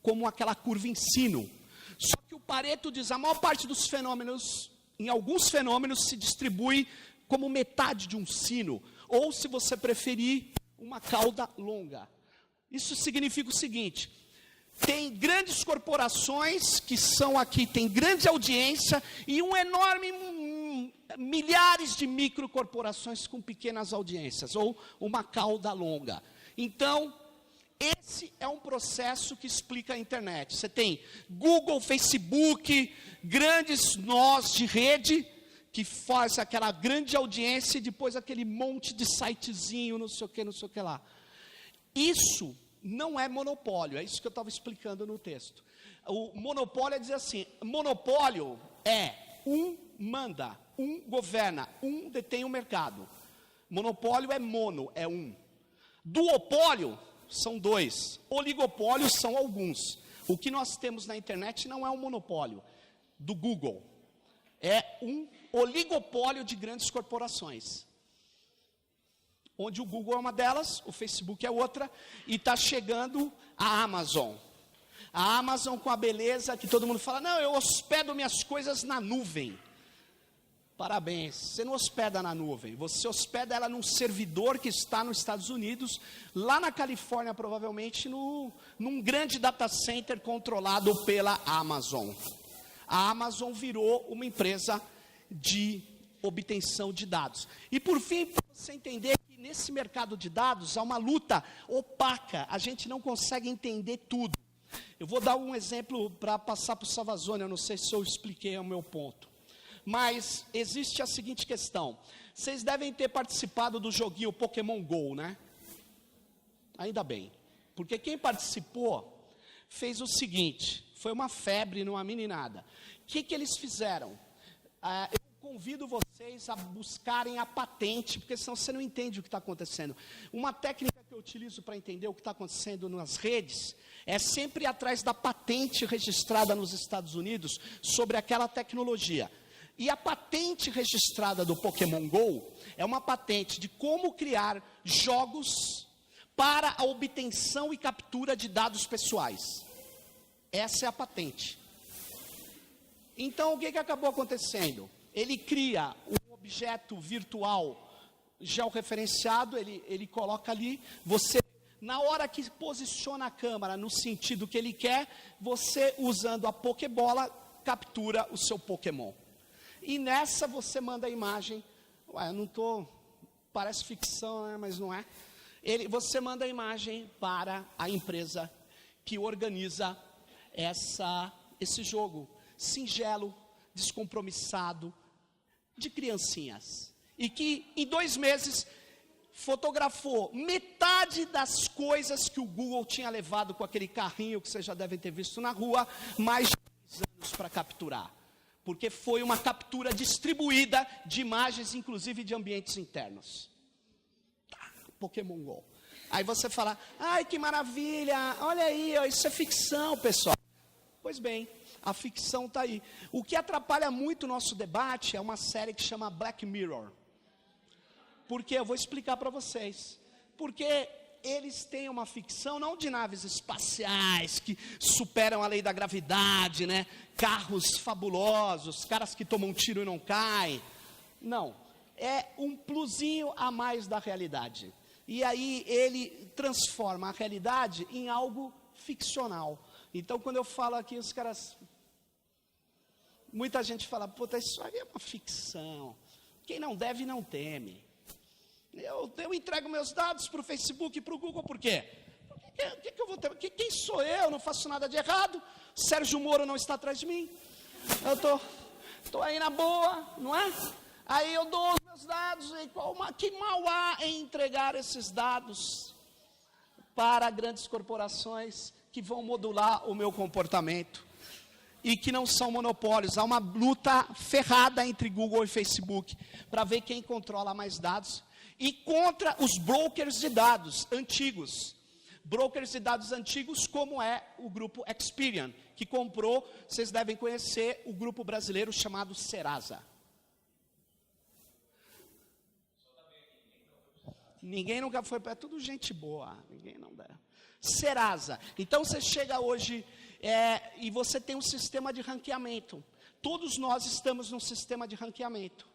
como aquela curva em sino. Só que o Pareto diz, a maior parte dos fenômenos, em alguns fenômenos, se distribui como metade de um sino, ou, se você preferir, uma cauda longa. Isso significa o seguinte: tem grandes corporações que são aqui, tem grande audiência, e um enorme, milhares de microcorporações com pequenas audiências, ou uma cauda longa. Então, esse é um processo que explica a internet. Você tem Google, Facebook, grandes nós de rede, que faz aquela grande audiência, e depois aquele monte de sitezinho, não sei o que lá. Isso não é monopólio, é isso que eu estava explicando no texto. O monopólio é dizer assim, monopólio é um manda, um governa, um detém o mercado. Monopólio é mono, é um. Duopólio são dois, oligopólios são alguns. O que nós temos na internet não é um monopólio do Google, é um oligopólio de grandes corporações. Onde o Google é uma delas, o Facebook é outra, e está chegando a Amazon. A Amazon com a beleza que todo mundo fala, não, eu hospedo minhas coisas na nuvem. Parabéns. Você não hospeda na nuvem, você hospeda ela num servidor que está nos Estados Unidos, lá na Califórnia, provavelmente, num grande data center controlado pela Amazon. A Amazon virou uma empresa de obtenção de dados. E por fim, para você entender que nesse mercado de dados há uma luta opaca, a gente não consegue entender tudo. Eu vou dar um exemplo para passar para o Savazone, eu não sei se eu expliquei o meu ponto. Mas existe a seguinte questão. Vocês devem ter participado do joguinho Pokémon GO, né? Ainda bem. Porque quem participou fez o seguinte, foi uma febre numa meninada. O que eles fizeram? Eu convido vocês a buscarem a patente, porque senão você não entende o que está acontecendo. Uma técnica que eu utilizo para entender o que está acontecendo nas redes é sempre ir atrás da patente registrada nos Estados Unidos sobre aquela tecnologia. E a patente registrada do Pokémon GO é uma patente de como criar jogos para a obtenção e captura de dados pessoais. Essa é a patente. Então, o que acabou acontecendo? Ele cria um objeto virtual georreferenciado, ele coloca ali, você, na hora que posiciona a câmera no sentido que ele quer, você, usando a Pokébola, captura o seu Pokémon. E nessa você manda a imagem, eu não estou, parece ficção, né, mas não é. Você manda a imagem para a empresa que organiza esse jogo singelo, descompromissado, de criancinhas. E que em 2 meses fotografou metade das coisas que o Google tinha levado com aquele carrinho que vocês já devem ter visto na rua, mais de 10 anos para capturar. Porque foi uma captura distribuída de imagens, inclusive de ambientes internos. Pokémon GO. Aí você fala, ai que maravilha, olha aí, ó, isso é ficção, pessoal. Pois bem, a ficção está aí. O que atrapalha muito o nosso debate é uma série que chama Black Mirror. Porque eu vou explicar para vocês. Porque eles têm uma ficção não de naves espaciais que superam a lei da gravidade, né? Carros fabulosos, caras que tomam um tiro e não caem. Não, é um plusinho a mais da realidade. E aí ele transforma a realidade em algo ficcional. Então quando eu falo aqui, os caras... Muita gente fala, puta, isso aí é uma ficção. Quem não deve, não teme. Eu entrego meus dados para o Facebook e para o Google, por quê? Que eu vou ter? Quem sou eu? Não faço nada de errado. Sérgio Moro não está atrás de mim. Eu tô aí na boa, não é? Aí eu dou os meus dados. E que mal há em entregar esses dados para grandes corporações que vão modular o meu comportamento e que não são monopólios? Há uma luta ferrada entre Google e Facebook para ver quem controla mais dados e contra os brokers de dados antigos. Brokers de dados antigos, como é o grupo Experian, que comprou, vocês devem conhecer, o grupo brasileiro chamado Serasa. Ninguém nunca foi, é tudo gente boa, ninguém não dá. Serasa. Então você chega hoje e você tem um sistema de ranqueamento. Todos nós estamos num sistema de ranqueamento.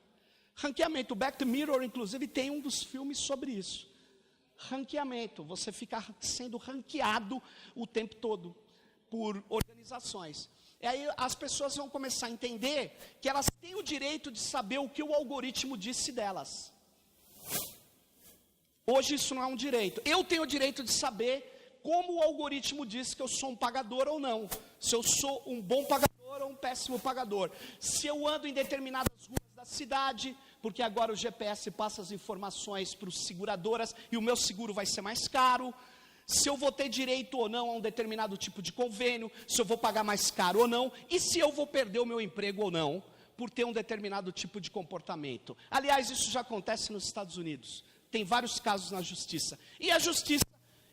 Ranqueamento, o Black Mirror, inclusive, tem um dos filmes sobre isso. Ranqueamento, você fica sendo ranqueado o tempo todo por organizações. E aí as pessoas vão começar a entender que elas têm o direito de saber o que o algoritmo disse delas. Hoje isso não é um direito. Eu tenho o direito de saber como o algoritmo diz que eu sou um pagador ou não. Se eu sou um bom pagador ou um péssimo pagador. Se eu ando em determinadas ruas da cidade, porque agora o GPS passa as informações para as seguradoras e o meu seguro vai ser mais caro. Se eu vou ter direito ou não a um determinado tipo de convênio, se eu vou pagar mais caro ou não, e se eu vou perder o meu emprego ou não, por ter um determinado tipo de comportamento. Aliás, isso já acontece nos Estados Unidos. Tem vários casos na justiça. E a justiça,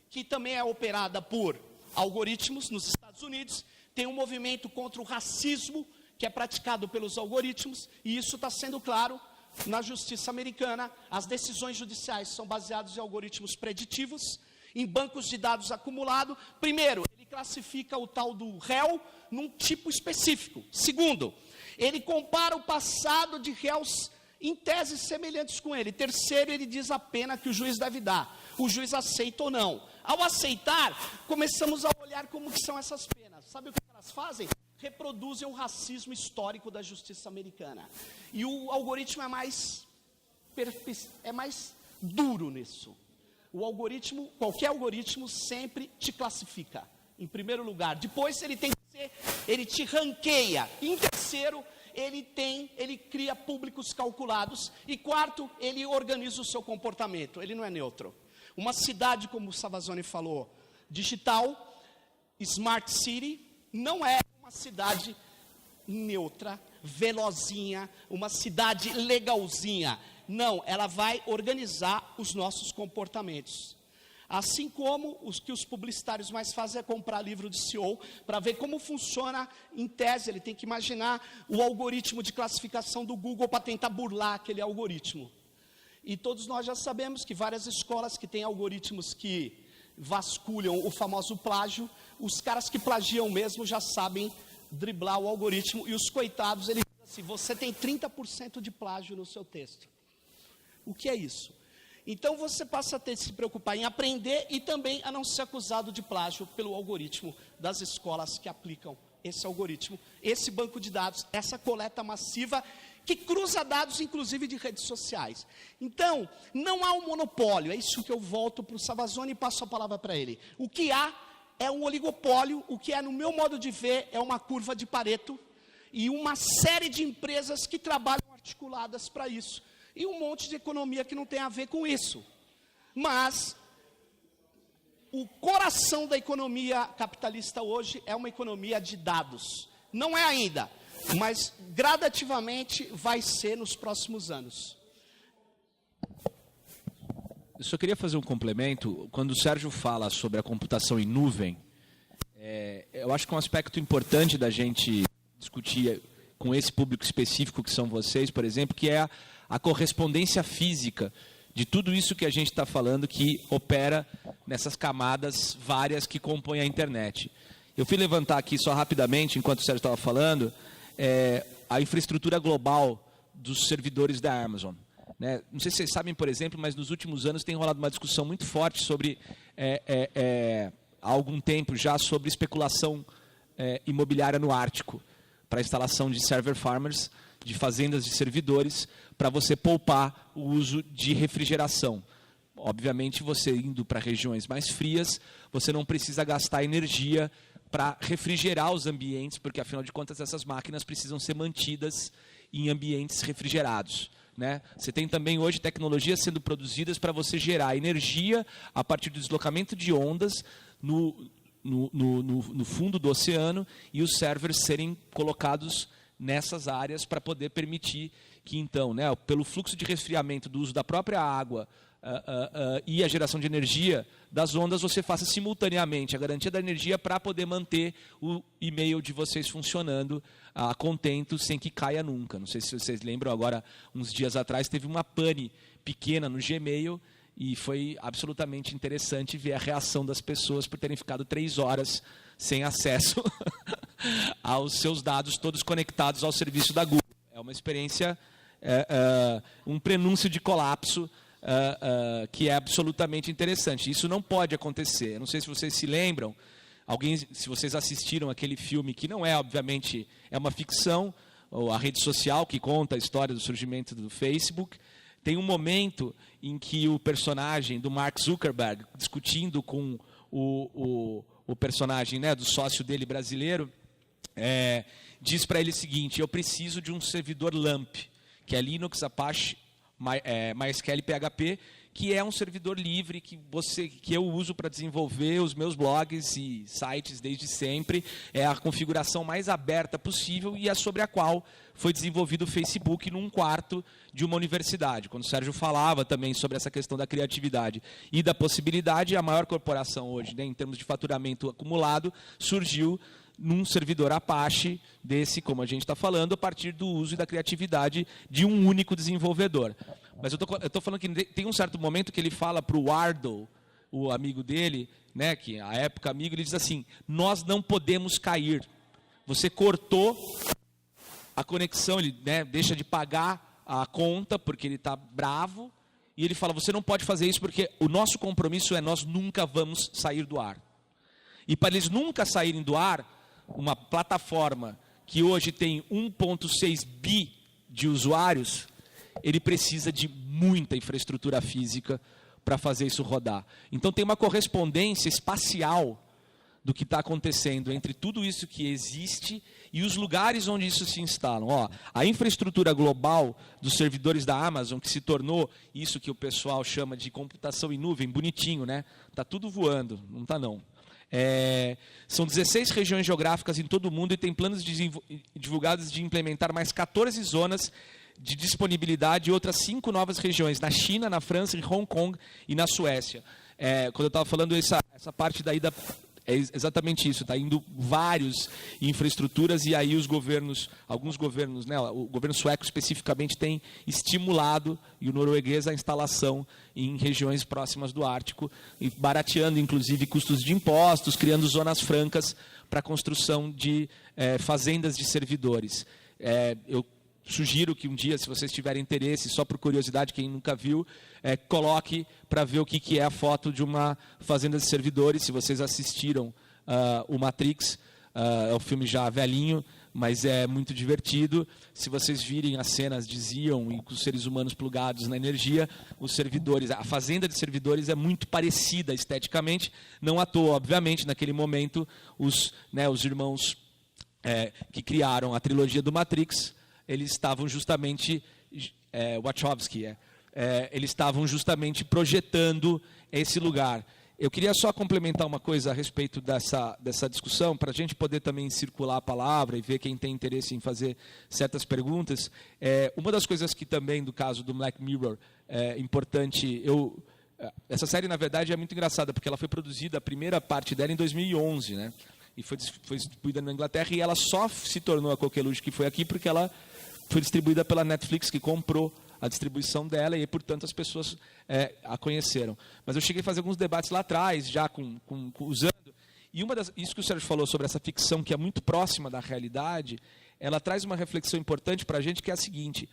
que também é operada por algoritmos nos Estados Unidos, tem um movimento contra o racismo, que é praticado pelos algoritmos, e isso está sendo claro na justiça americana. As decisões judiciais são baseadas em algoritmos preditivos, em bancos de dados acumulados. Primeiro, ele classifica o tal do réu num tipo específico. Segundo, Ele compara o passado de réus em teses semelhantes com ele. Terceiro, ele diz a pena que o juiz deve dar. O juiz aceita ou não. Ao aceitar, começamos a olhar como que são essas penas. Sabe o que elas fazem? Reproduzem o racismo histórico da justiça americana. E o algoritmo é mais duro nisso. O algoritmo, qualquer algoritmo sempre te classifica, em primeiro lugar. Depois ele te ranqueia. Em terceiro, ele cria públicos calculados. E quarto, ele organiza o seu comportamento. Ele não é neutro. Uma cidade, como o Savazone falou, digital, smart city, não é uma cidade neutra, velozinha, uma cidade legalzinha. Não, ela vai organizar os nossos comportamentos. Assim como o que os publicitários mais fazem é comprar livro de CEO para ver como funciona em tese. Ele tem que imaginar o algoritmo de classificação do Google para tentar burlar aquele algoritmo. E todos nós já sabemos que várias escolas que têm algoritmos que vasculham o famoso plágio, os caras que plagiam mesmo já sabem driblar o algoritmo, e os coitados, ele diz assim, você tem 30% de plágio no seu texto. O que é isso? Então você passa a ter que se preocupar em aprender e também a não ser acusado de plágio pelo algoritmo das escolas que aplicam esse algoritmo, esse banco de dados, essa coleta massiva que cruza dados, inclusive, de redes sociais. Então, não há um monopólio, é isso que eu volto para o Savazone e passo a palavra para ele. O que há é um oligopólio, o que é, no meu modo de ver, é uma curva de Pareto, e uma série de empresas que trabalham articuladas para isso, e um monte de economia que não tem a ver com isso. Mas o coração da economia capitalista hoje é uma economia de dados. Não é ainda, mas gradativamente vai ser nos próximos anos. Eu só queria fazer um complemento. Quando o Sérgio fala sobre a computação em nuvem, eu acho que um aspecto importante da gente discutir com esse público específico que são vocês, por exemplo, que é a correspondência física de tudo isso que a gente está falando, que opera nessas camadas várias que compõem a internet. Eu fui levantar aqui só rapidamente, enquanto o Sérgio estava falando, a infraestrutura global dos servidores da Amazon. Né? Não sei se vocês sabem, por exemplo, mas nos últimos anos tem rolado uma discussão muito forte sobre, há algum tempo já, sobre especulação imobiliária no Ártico, para a instalação de server farmers, de fazendas de servidores, para você poupar o uso de refrigeração. Obviamente, você indo para regiões mais frias, você não precisa gastar energia para refrigerar os ambientes, porque, afinal de contas, essas máquinas precisam ser mantidas em ambientes refrigerados. Né? Você tem também hoje tecnologias sendo produzidas para você gerar energia a partir do deslocamento de ondas no fundo do oceano, e os servers serem colocados nessas áreas para poder permitir que, então, né, pelo fluxo de resfriamento do uso da própria água e a geração de energia das ondas, você faça simultaneamente a garantia da energia para poder manter o e-mail de vocês funcionando a contento, sem que caia nunca. Não sei se vocês lembram, agora, uns dias atrás, teve uma pane pequena no Gmail, e foi absolutamente interessante ver a reação das pessoas por terem ficado 3 horas sem acesso aos seus dados todos conectados ao serviço da Google. É uma experiência, um prenúncio de colapso que é absolutamente interessante. Isso não pode acontecer. Eu não sei se vocês se lembram, se vocês assistiram aquele filme, que não é, obviamente, é uma ficção, a rede social que conta a história do surgimento do Facebook. Tem um momento em que o personagem do Mark Zuckerberg, discutindo com o personagem, né, do sócio dele brasileiro, diz para ele o seguinte: eu preciso de um servidor LAMP, que é Linux, Apache, MySQL, PHP, que é um servidor livre que eu uso para desenvolver os meus blogs e sites desde sempre. É a configuração mais aberta possível e é sobre a qual foi desenvolvido o Facebook num quarto de uma universidade. Quando o Sérgio falava também sobre essa questão da criatividade e da possibilidade, a maior corporação hoje, né, em termos de faturamento acumulado, surgiu num servidor Apache desse, como a gente está falando, a partir do uso e da criatividade de um único desenvolvedor. Mas eu estou falando que tem um certo momento que ele fala para o Wardle, o amigo dele, né, que à época amigo, ele diz assim: nós não podemos cair. Você cortou a conexão, ele, né, deixa de pagar a conta porque ele está bravo, e ele fala, você não pode fazer isso porque o nosso compromisso é nós nunca vamos sair do ar. E para eles nunca saírem do ar, uma plataforma que hoje tem 1,6 bi de usuários, ele precisa de muita infraestrutura física para fazer isso rodar. Então tem uma correspondência espacial do que está acontecendo entre tudo isso que existe e os lugares onde isso se instalam. Ó, a infraestrutura global dos servidores da Amazon, que se tornou isso que o pessoal chama de computação em nuvem, bonitinho, né? Está tudo voando, não está não. São 16 regiões geográficas em todo o mundo e tem planos divulgados de implementar mais 14 zonas de disponibilidade e outras 5 novas regiões, na China, na França, em Hong Kong e na Suécia. Quando eu estava falando essa parte daí é exatamente isso, está indo vários infraestruturas e aí os governos, alguns governos, né, o governo sueco especificamente tem estimulado, e o norueguês, a instalação em regiões próximas do Ártico, e barateando inclusive custos de impostos, criando zonas francas para a construção de fazendas de servidores. Eu sugiro que um dia, se vocês tiverem interesse, só por curiosidade, quem nunca viu, coloque para ver o que é a foto de uma fazenda de servidores. Se vocês assistiram o Matrix, é um filme já velhinho, mas é muito divertido. Se vocês virem as cenas de Zion e com os seres humanos plugados na energia, os servidores, a fazenda de servidores é muito parecida esteticamente, não à toa, obviamente, naquele momento, os irmãos que criaram a trilogia do Matrix, eles estavam justamente, Wachowski, eles estavam justamente projetando esse lugar. Eu queria só complementar uma coisa a respeito dessa discussão, para a gente poder também circular a palavra e ver quem tem interesse em fazer certas perguntas. Uma das coisas que também, do caso do Black Mirror, é importante, essa série, na verdade, é muito engraçada, porque ela foi produzida, a primeira parte dela, em 2011, né? E foi distribuída na Inglaterra, e ela só se tornou a coqueluche que foi aqui porque ela foi distribuída pela Netflix, que comprou a distribuição dela, e, portanto, as pessoas a conheceram. Mas eu cheguei a fazer alguns debates lá atrás, já usando, e isso que o Sérgio falou sobre essa ficção, que é muito próxima da realidade, ela traz uma reflexão importante para a gente, que é a seguinte: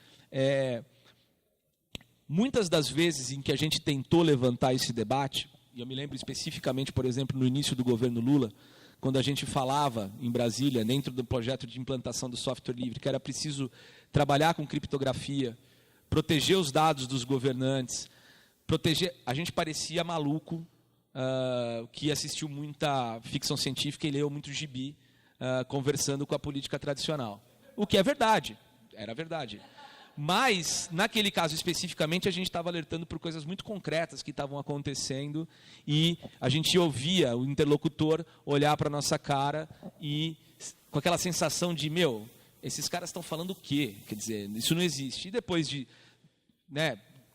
muitas das vezes em que a gente tentou levantar esse debate, e eu me lembro especificamente, por exemplo, no início do governo Lula, quando a gente falava em Brasília, dentro do projeto de implantação do software livre, que era preciso trabalhar com criptografia, proteger os dados dos governantes, a gente parecia maluco, que assistiu muita ficção científica e leu muito gibi, conversando com a política tradicional. O que é verdade, era verdade. Mas, naquele caso especificamente, a gente estava alertando por coisas muito concretas que estavam acontecendo, e a gente ouvia o interlocutor olhar para a nossa cara e com aquela sensação de, esses caras estão falando o quê? Quer dizer, isso não existe. E depois de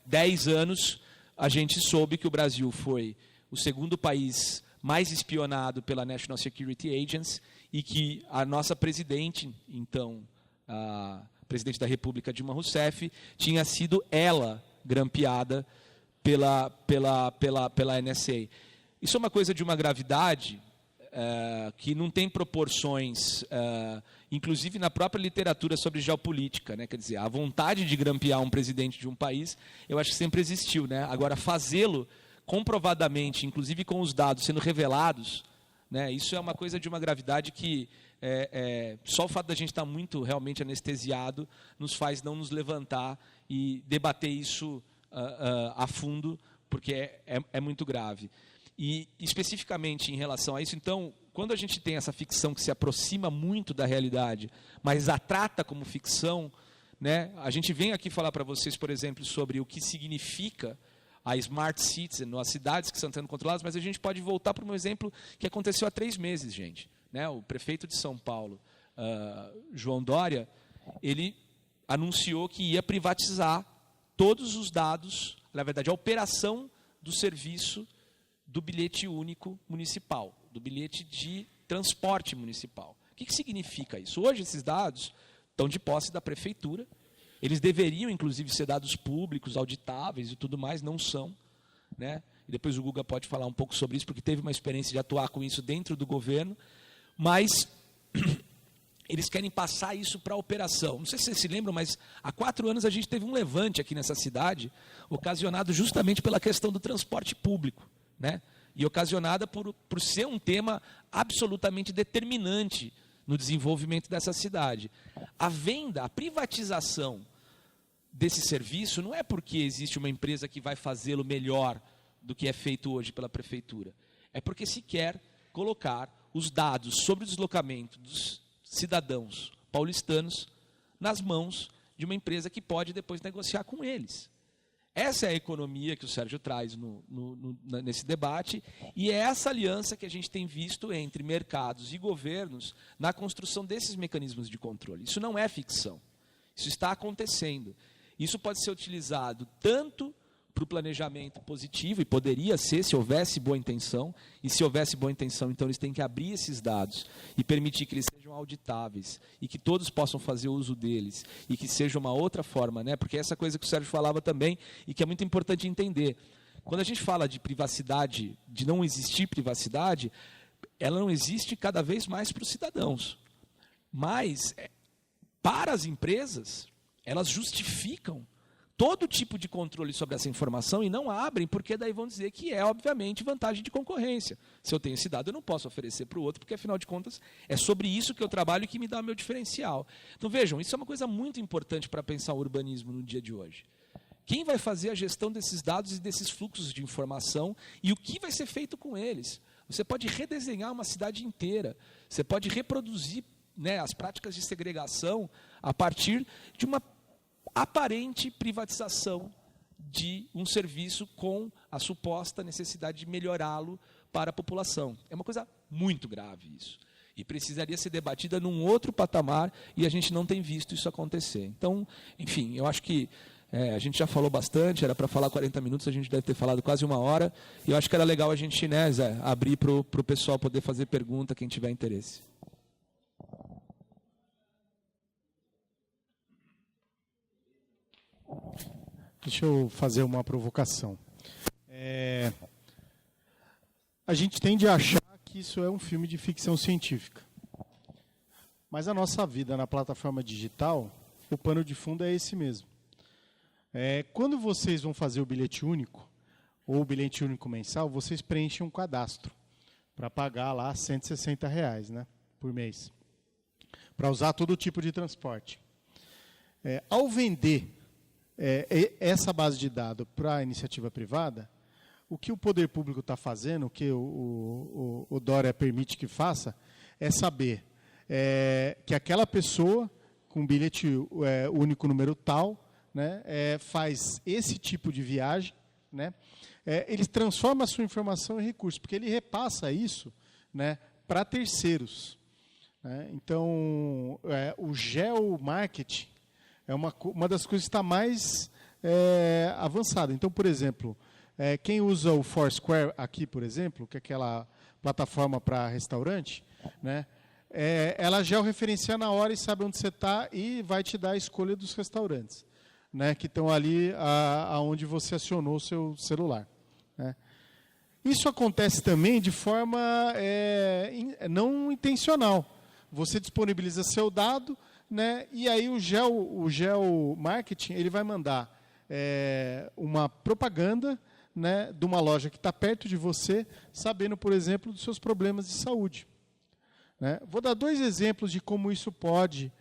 10 anos, a gente soube que o Brasil foi o segundo país mais espionado pela National Security Agency, e que a nossa presidente, então, a presidente da República, Dilma Rousseff, tinha sido ela grampeada pela NSA. Isso é uma coisa de uma gravidade que não tem proporções, inclusive na própria literatura sobre geopolítica, né? Quer dizer, a vontade de grampear um presidente de um país, eu acho que sempre existiu, né? Agora, fazê-lo comprovadamente, inclusive com os dados sendo revelados, né? Isso é uma coisa de uma gravidade que só o fato da gente estar muito realmente anestesiado nos faz não nos levantar e debater isso a fundo, porque é muito grave. E especificamente em relação a isso, então, quando a gente tem essa ficção que se aproxima muito da realidade, mas a trata como ficção, né, a gente vem aqui falar para vocês, por exemplo, sobre o que significa a Smart Cities, as cidades que estão sendo controladas, mas a gente pode voltar para um exemplo que aconteceu há 3 meses, gente. Né? O prefeito de São Paulo, João Dória, ele anunciou que ia privatizar todos os dados, na verdade, a operação do serviço do bilhete único municipal, do bilhete de transporte municipal. O que significa isso? Hoje, esses dados estão de posse da prefeitura. Eles deveriam, inclusive, ser dados públicos, auditáveis e tudo mais, não são. Né? E depois o Guga pode falar um pouco sobre isso, porque teve uma experiência de atuar com isso dentro do governo. Mas eles querem passar isso para a operação. Não sei se vocês se lembram, mas há 4 anos a gente teve um levante aqui nessa cidade, ocasionado justamente pela questão do transporte público, né? E ocasionada por ser um tema absolutamente determinante no desenvolvimento dessa cidade. A venda, a privatização desse serviço não é porque existe uma empresa que vai fazê-lo melhor do que é feito hoje pela prefeitura. É porque se quer colocar os dados sobre o deslocamento dos cidadãos paulistanos nas mãos de uma empresa que pode depois negociar com eles. Essa é a economia que o Sérgio traz nesse debate, e é essa aliança que a gente tem visto entre mercados e governos na construção desses mecanismos de controle. Isso não é ficção, isso está acontecendo. Isso pode ser utilizado tanto para o planejamento positivo, e poderia ser, se houvesse boa intenção, e se houvesse boa intenção, então eles têm que abrir esses dados e permitir que eles sejam auditáveis, e que todos possam fazer uso deles, e que seja uma outra forma, né? Porque essa coisa que o Sérgio falava também, e que é muito importante entender. Quando a gente fala de privacidade, de não existir privacidade, ela não existe cada vez mais para os cidadãos. Mas, para as empresas, elas justificam todo tipo de controle sobre essa informação e não abrem, porque daí vão dizer que é, obviamente, vantagem de concorrência. Se eu tenho esse dado, eu não posso oferecer para o outro, porque, afinal de contas, é sobre isso que eu trabalho e que me dá o meu diferencial. Então, vejam, isso é uma coisa muito importante para pensar o urbanismo no dia de hoje. Quem vai fazer a gestão desses dados e desses fluxos de informação e o que vai ser feito com eles? Você pode redesenhar uma cidade inteira, você pode reproduzir, né, as práticas de segregação a partir de uma aparente privatização de um serviço com a suposta necessidade de melhorá-lo para a população. É uma coisa muito grave isso. E precisaria ser debatida num outro patamar, e a gente não tem visto isso acontecer. Então, enfim, eu acho que a gente já falou bastante, era para falar 40 minutos, a gente deve ter falado quase 1 hora, e eu acho que era legal a gente, né, Zé, abrir para o pessoal poder fazer pergunta, quem tiver interesse. Deixa eu fazer uma provocação. A gente tende a achar que isso é um filme de ficção científica. Mas a nossa vida na plataforma digital, o pano de fundo é esse mesmo. Quando vocês vão fazer o bilhete único, ou o bilhete único mensal, vocês preenchem um cadastro para pagar lá R$160, né, por mês, para usar todo tipo de transporte. Ao vender essa base de dados para a iniciativa privada, o que o poder público está fazendo, o que o Dória permite que faça, é saber que aquela pessoa com bilhete único número tal, né, faz esse tipo de viagem, né, ele transforma a sua informação em recurso, porque ele repassa isso, né, para terceiros. Né. Então, o geomarketing é uma das coisas que está mais avançada. Então, por exemplo, quem usa o Foursquare aqui, por exemplo, que é aquela plataforma para restaurante, né, ela georreferencia na hora e sabe onde você está e vai te dar a escolha dos restaurantes, né, que estão ali aonde você acionou o seu celular. Né. Isso acontece também de forma não intencional. Você disponibiliza seu dado, né, e aí o geomarketing ele vai mandar uma propaganda, né, de uma loja que está perto de você, sabendo, por exemplo, dos seus problemas de saúde. Né. Vou dar 2 exemplos de como isso pode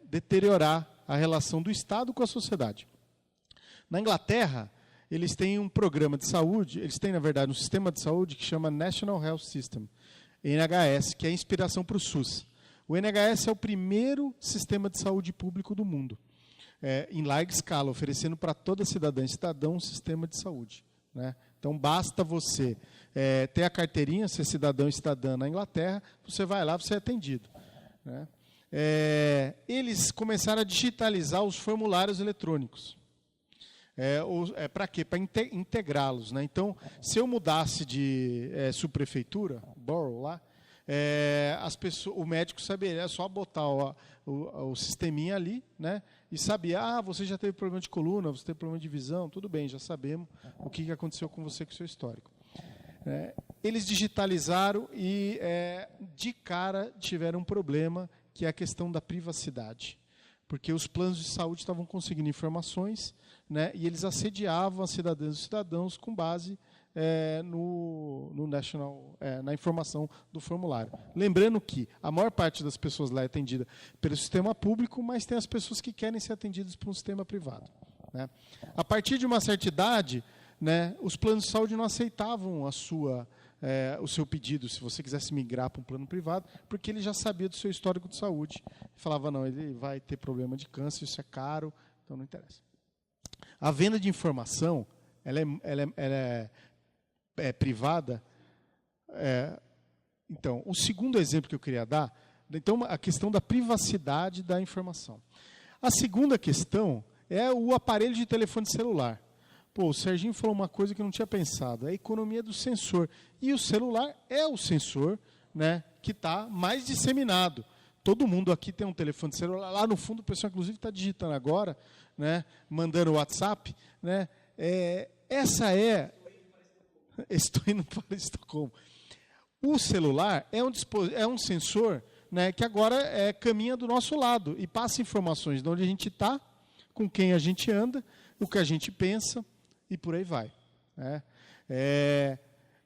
deteriorar a relação do Estado com a sociedade. Na Inglaterra, eles têm um programa de saúde, eles têm, na verdade, um sistema de saúde que chama National Health System, NHS, que é a inspiração para o SUS. O NHS é o primeiro sistema de saúde público do mundo, em larga escala, oferecendo para toda cidadã e cidadão um sistema de saúde. Né? Então, basta você ter a carteirinha, ser cidadão e cidadã na Inglaterra, você vai lá, você é atendido. Né? Eles começaram a digitalizar os formulários eletrônicos. Para quê? Para integrá-los. Né? Então, se eu mudasse de subprefeitura, borough lá, o médico saberia, é só botar o sisteminha ali, né, e sabia, você já teve problema de coluna, você teve problema de visão, tudo bem, já sabemos o que aconteceu com você, com o seu histórico. Eles digitalizaram e, de cara, tiveram um problema que é a questão da privacidade. Porque os planos de saúde estavam conseguindo informações, né, e eles assediavam as cidadãs e cidadãos com base na informação do formulário. Lembrando que a maior parte das pessoas lá é atendida pelo sistema público, mas tem as pessoas que querem ser atendidas por um sistema privado, né. A partir de uma certa idade, né, os planos de saúde não aceitavam o seu pedido, se você quisesse migrar para um plano privado, porque ele já sabia do seu histórico de saúde. Falava, não, ele vai ter problema de câncer, isso é caro, então não interessa. A venda de informação, ela é privada. Então, o segundo exemplo que eu queria dar, então, a questão da privacidade da informação. A segunda questão é o aparelho de telefone celular. Pô, o Serginho falou uma coisa que eu não tinha pensado, é a economia do sensor. E o celular é o sensor, né, que está mais disseminado. Todo mundo aqui tem um telefone celular. Lá no fundo, o pessoal, inclusive, está digitando agora, né, mandando WhatsApp. Né, Estou indo para Estocolmo. O celular é um sensor, né, que agora caminha do nosso lado e passa informações de onde a gente está, com quem a gente anda, o que a gente pensa, e por aí vai. Né?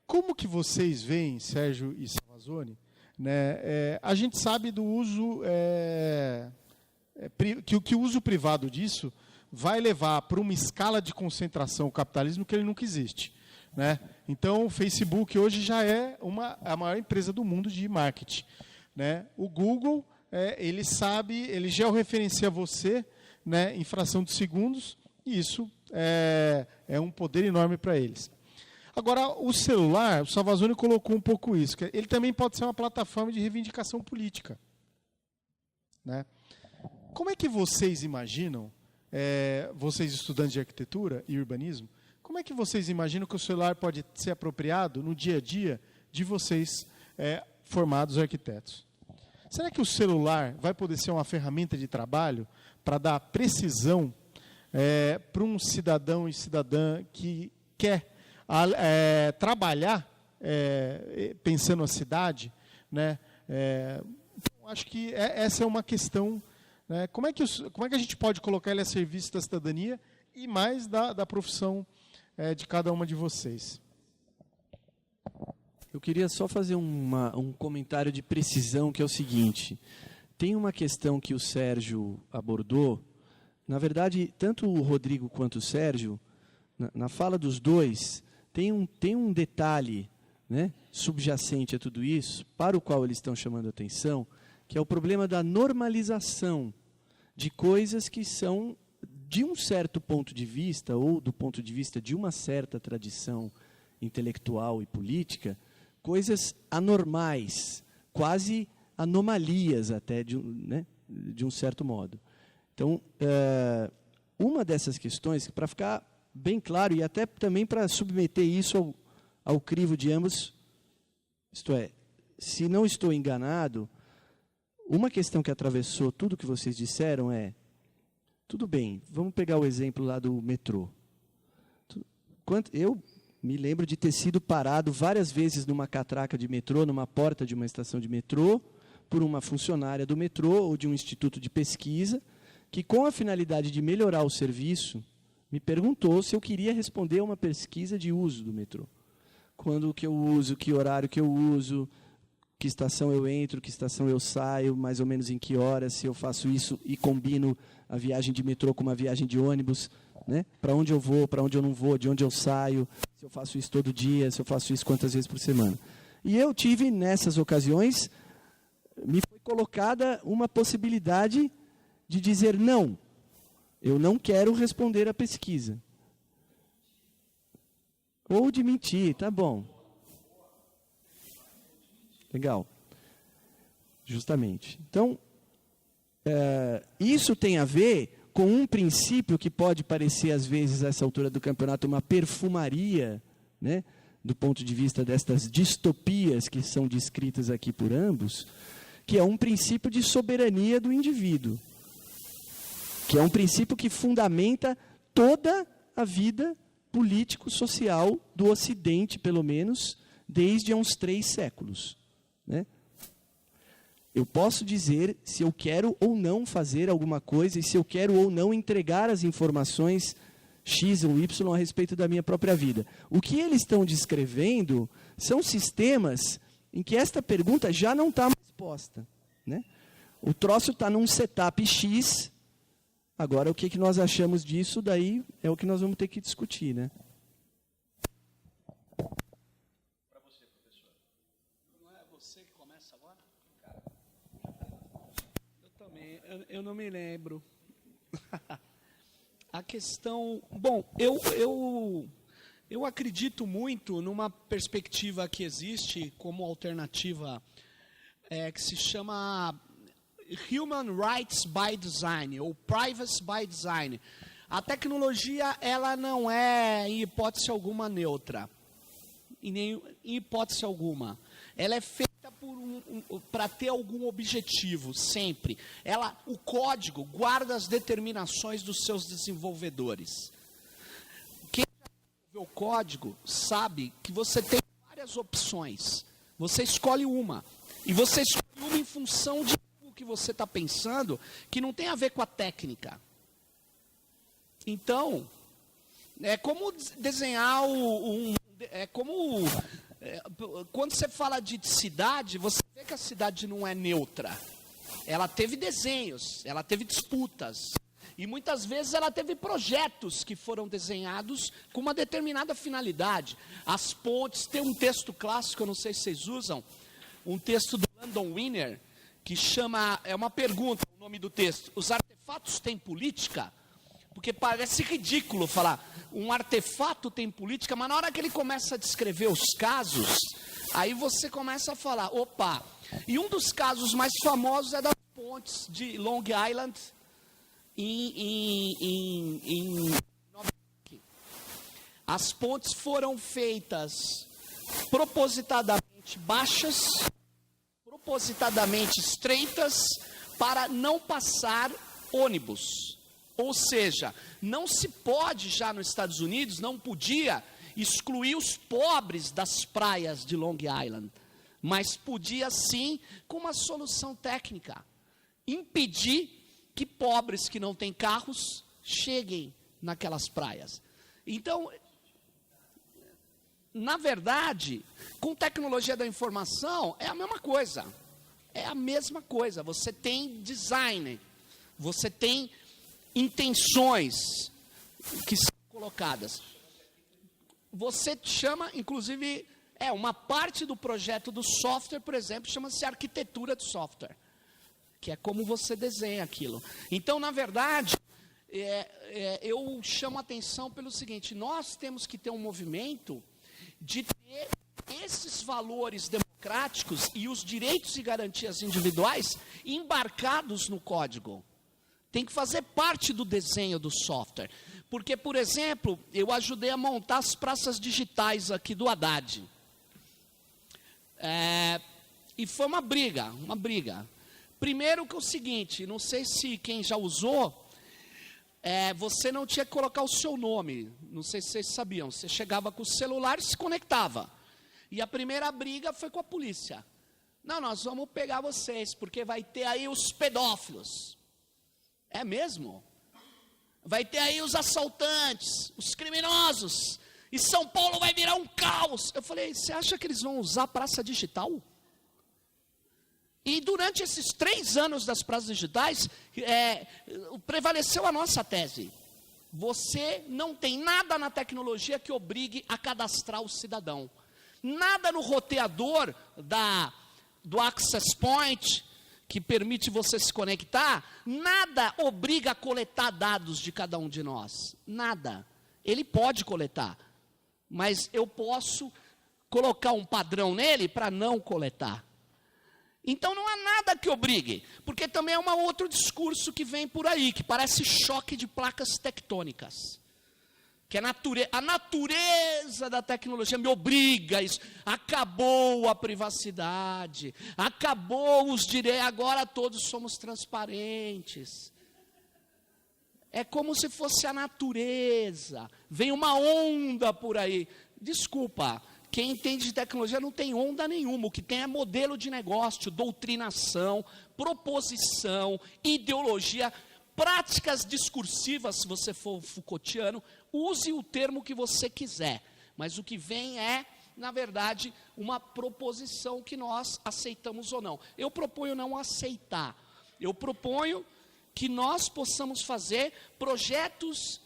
Como que vocês veem, Sérgio e Savazone, né, a gente sabe do uso, que o uso privado disso vai levar para uma escala de concentração o capitalismo que ele nunca existe. Né? Então, o Facebook hoje já é a maior empresa do mundo de marketing. Né? O Google, ele georreferencia você, né, em fração de segundos, e isso é um poder enorme para eles. Agora, o celular, o Savazone colocou um pouco isso, que ele também pode ser uma plataforma de reivindicação política. Né? Como é que vocês imaginam, vocês estudantes de arquitetura e urbanismo, como é que vocês imaginam que o celular pode ser apropriado no dia a dia de vocês, formados arquitetos? Será que o celular vai poder ser uma ferramenta de trabalho para dar precisão para um cidadão e cidadã que quer trabalhar pensando a cidade? Né? Então, acho que essa é uma questão. Né? Como é que a gente pode colocar ele a serviço da cidadania e mais da profissão de cada uma de vocês? Eu queria só fazer um comentário de precisão, que é o seguinte. Tem uma questão que o Sérgio abordou. Na verdade, tanto o Rodrigo quanto o Sérgio, na fala dos dois, tem um detalhe, né, subjacente a tudo isso, para o qual eles estão chamando a atenção, que é o problema da normalização de coisas que são, de um certo ponto de vista, ou do ponto de vista de uma certa tradição intelectual e política, coisas anormais, quase anomalias até, de um certo modo. Então, uma dessas questões, para ficar bem claro, e até também para submeter isso ao crivo de ambos, isto é, se não estou enganado, uma questão que atravessou tudo que vocês disseram tudo bem, vamos pegar o exemplo lá do metrô. Eu me lembro de ter sido parado várias vezes numa catraca de metrô, numa porta de uma estação de metrô, por uma funcionária do metrô ou de um instituto de pesquisa, que, com a finalidade de melhorar o serviço, me perguntou se eu queria responder a uma pesquisa de uso do metrô. Quando que eu uso, que horário que eu uso, que estação eu entro, que estação eu saio, mais ou menos em que horas, se eu faço isso e combino a viagem de metrô com uma viagem de ônibus, né? Para onde eu vou, para onde eu não vou, de onde eu saio, se eu faço isso todo dia, se eu faço isso quantas vezes por semana. E eu tive, nessas ocasiões, me foi colocada uma possibilidade de dizer não, eu não quero responder à pesquisa. Ou de mentir, tá bom. Legal. Justamente. Então, isso tem a ver com um princípio que pode parecer, às vezes, a essa altura do campeonato, uma perfumaria, né, do ponto de vista destas distopias que são descritas aqui por ambos, que é um princípio de soberania do indivíduo, que é um princípio que fundamenta toda a vida político-social do Ocidente, pelo menos, desde há uns 3 séculos. Né? Eu posso dizer se eu quero ou não fazer alguma coisa e se eu quero ou não entregar as informações X ou Y a respeito da minha própria vida. O que eles estão descrevendo são sistemas em que esta pergunta já não está mais posta, né? O troço está num setup X. Agora, o que nós achamos disso, daí é o que nós vamos ter que discutir, né? Para você, professor. Não é você que começa agora? Eu também, eu não me lembro. A questão... Bom, eu acredito muito numa perspectiva que existe como alternativa, que se chama Human Rights by Design, ou Privacy by Design. A tecnologia, ela não é, em hipótese alguma, neutra. Em hipótese alguma. Ela é feita para ter algum objetivo, sempre. O código guarda as determinações dos seus desenvolvedores. Quem já desenvolveu o código sabe que você tem várias opções. Você escolhe uma. E você escolhe uma em função de o que você está pensando, que não tem a ver com a técnica. Então, é como desenhar quando você fala de cidade, você vê que a cidade não é neutra. Ela teve desenhos, ela teve disputas. E muitas vezes ela teve projetos que foram desenhados com uma determinada finalidade. As pontes, tem um texto clássico, eu não sei se vocês usam, um texto do Landon Wiener, que chama, é uma pergunta, o nome do texto, os artefatos têm política? Porque parece ridículo falar, um artefato tem política, mas na hora que ele começa a descrever os casos, aí você começa a falar, opa, e um dos casos mais famosos é das pontes de Long Island, em Nova York. As pontes foram feitas propositadamente baixas, propositadamente estreitas, para não passar ônibus. Ou seja, não se pode já nos Estados Unidos, não podia excluir os pobres das praias de Long Island, mas podia sim, com uma solução técnica, impedir que pobres que não têm carros cheguem naquelas praias. Então, na verdade, com tecnologia da informação, é a mesma coisa. É a mesma coisa. Você tem design, você tem intenções que são colocadas. Você chama, inclusive, uma parte do projeto do software, por exemplo, chama-se arquitetura de software, que é como você desenha aquilo. Então, na verdade, eu chamo a atenção pelo seguinte, nós temos que ter um movimento de ter esses valores democráticos e os direitos e garantias individuais embarcados no código. Tem que fazer parte do desenho do software. Porque, por exemplo, eu ajudei a montar as praças digitais aqui do Haddad. E foi uma briga. Primeiro que é o seguinte, não sei se quem já usou, você não tinha que colocar o seu nome. Não sei se vocês sabiam. Você chegava com o celular e se conectava. E a primeira briga foi com a polícia. Não, nós vamos pegar vocês, porque vai ter aí os pedófilos. É mesmo? Vai ter aí os assaltantes, os criminosos, e São Paulo vai virar um caos. Eu falei, você acha que eles vão usar praça digital? E durante esses 3 anos das praças digitais, prevaleceu a nossa tese. Você não tem nada na tecnologia que obrigue a cadastrar o cidadão. Nada no roteador do Access Point, que permite você se conectar, nada obriga a coletar dados de cada um de nós. Nada. Ele pode coletar, mas eu posso colocar um padrão nele para não coletar. Então não há nada que obrigue, porque também é um outro discurso que vem por aí, que parece choque de placas tectônicas. Que a natureza da tecnologia me obriga a isso. Acabou a privacidade, acabou os direitos, agora todos somos transparentes. É como se fosse a natureza. Vem uma onda por aí. Desculpa, Quem entende de tecnologia não tem onda nenhuma. O que tem é modelo de negócio, doutrinação, proposição, ideologia, práticas discursivas, se você for Foucaultiano, use o termo que você quiser. Mas o que vem é, na verdade, uma proposição que nós aceitamos ou não. Eu proponho não aceitar. Eu proponho que nós possamos fazer projetos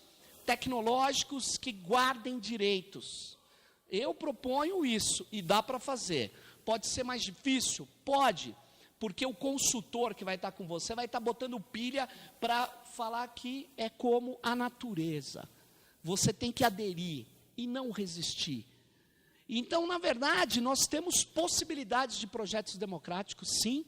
tecnológicos que guardem direitos. Eu proponho isso e dá para fazer. Pode ser mais difícil? Pode, porque o consultor que vai estar com você vai estar botando pilha para falar que é como a natureza. Você tem que aderir e não resistir. Então, na verdade, nós temos possibilidades de projetos democráticos, sim.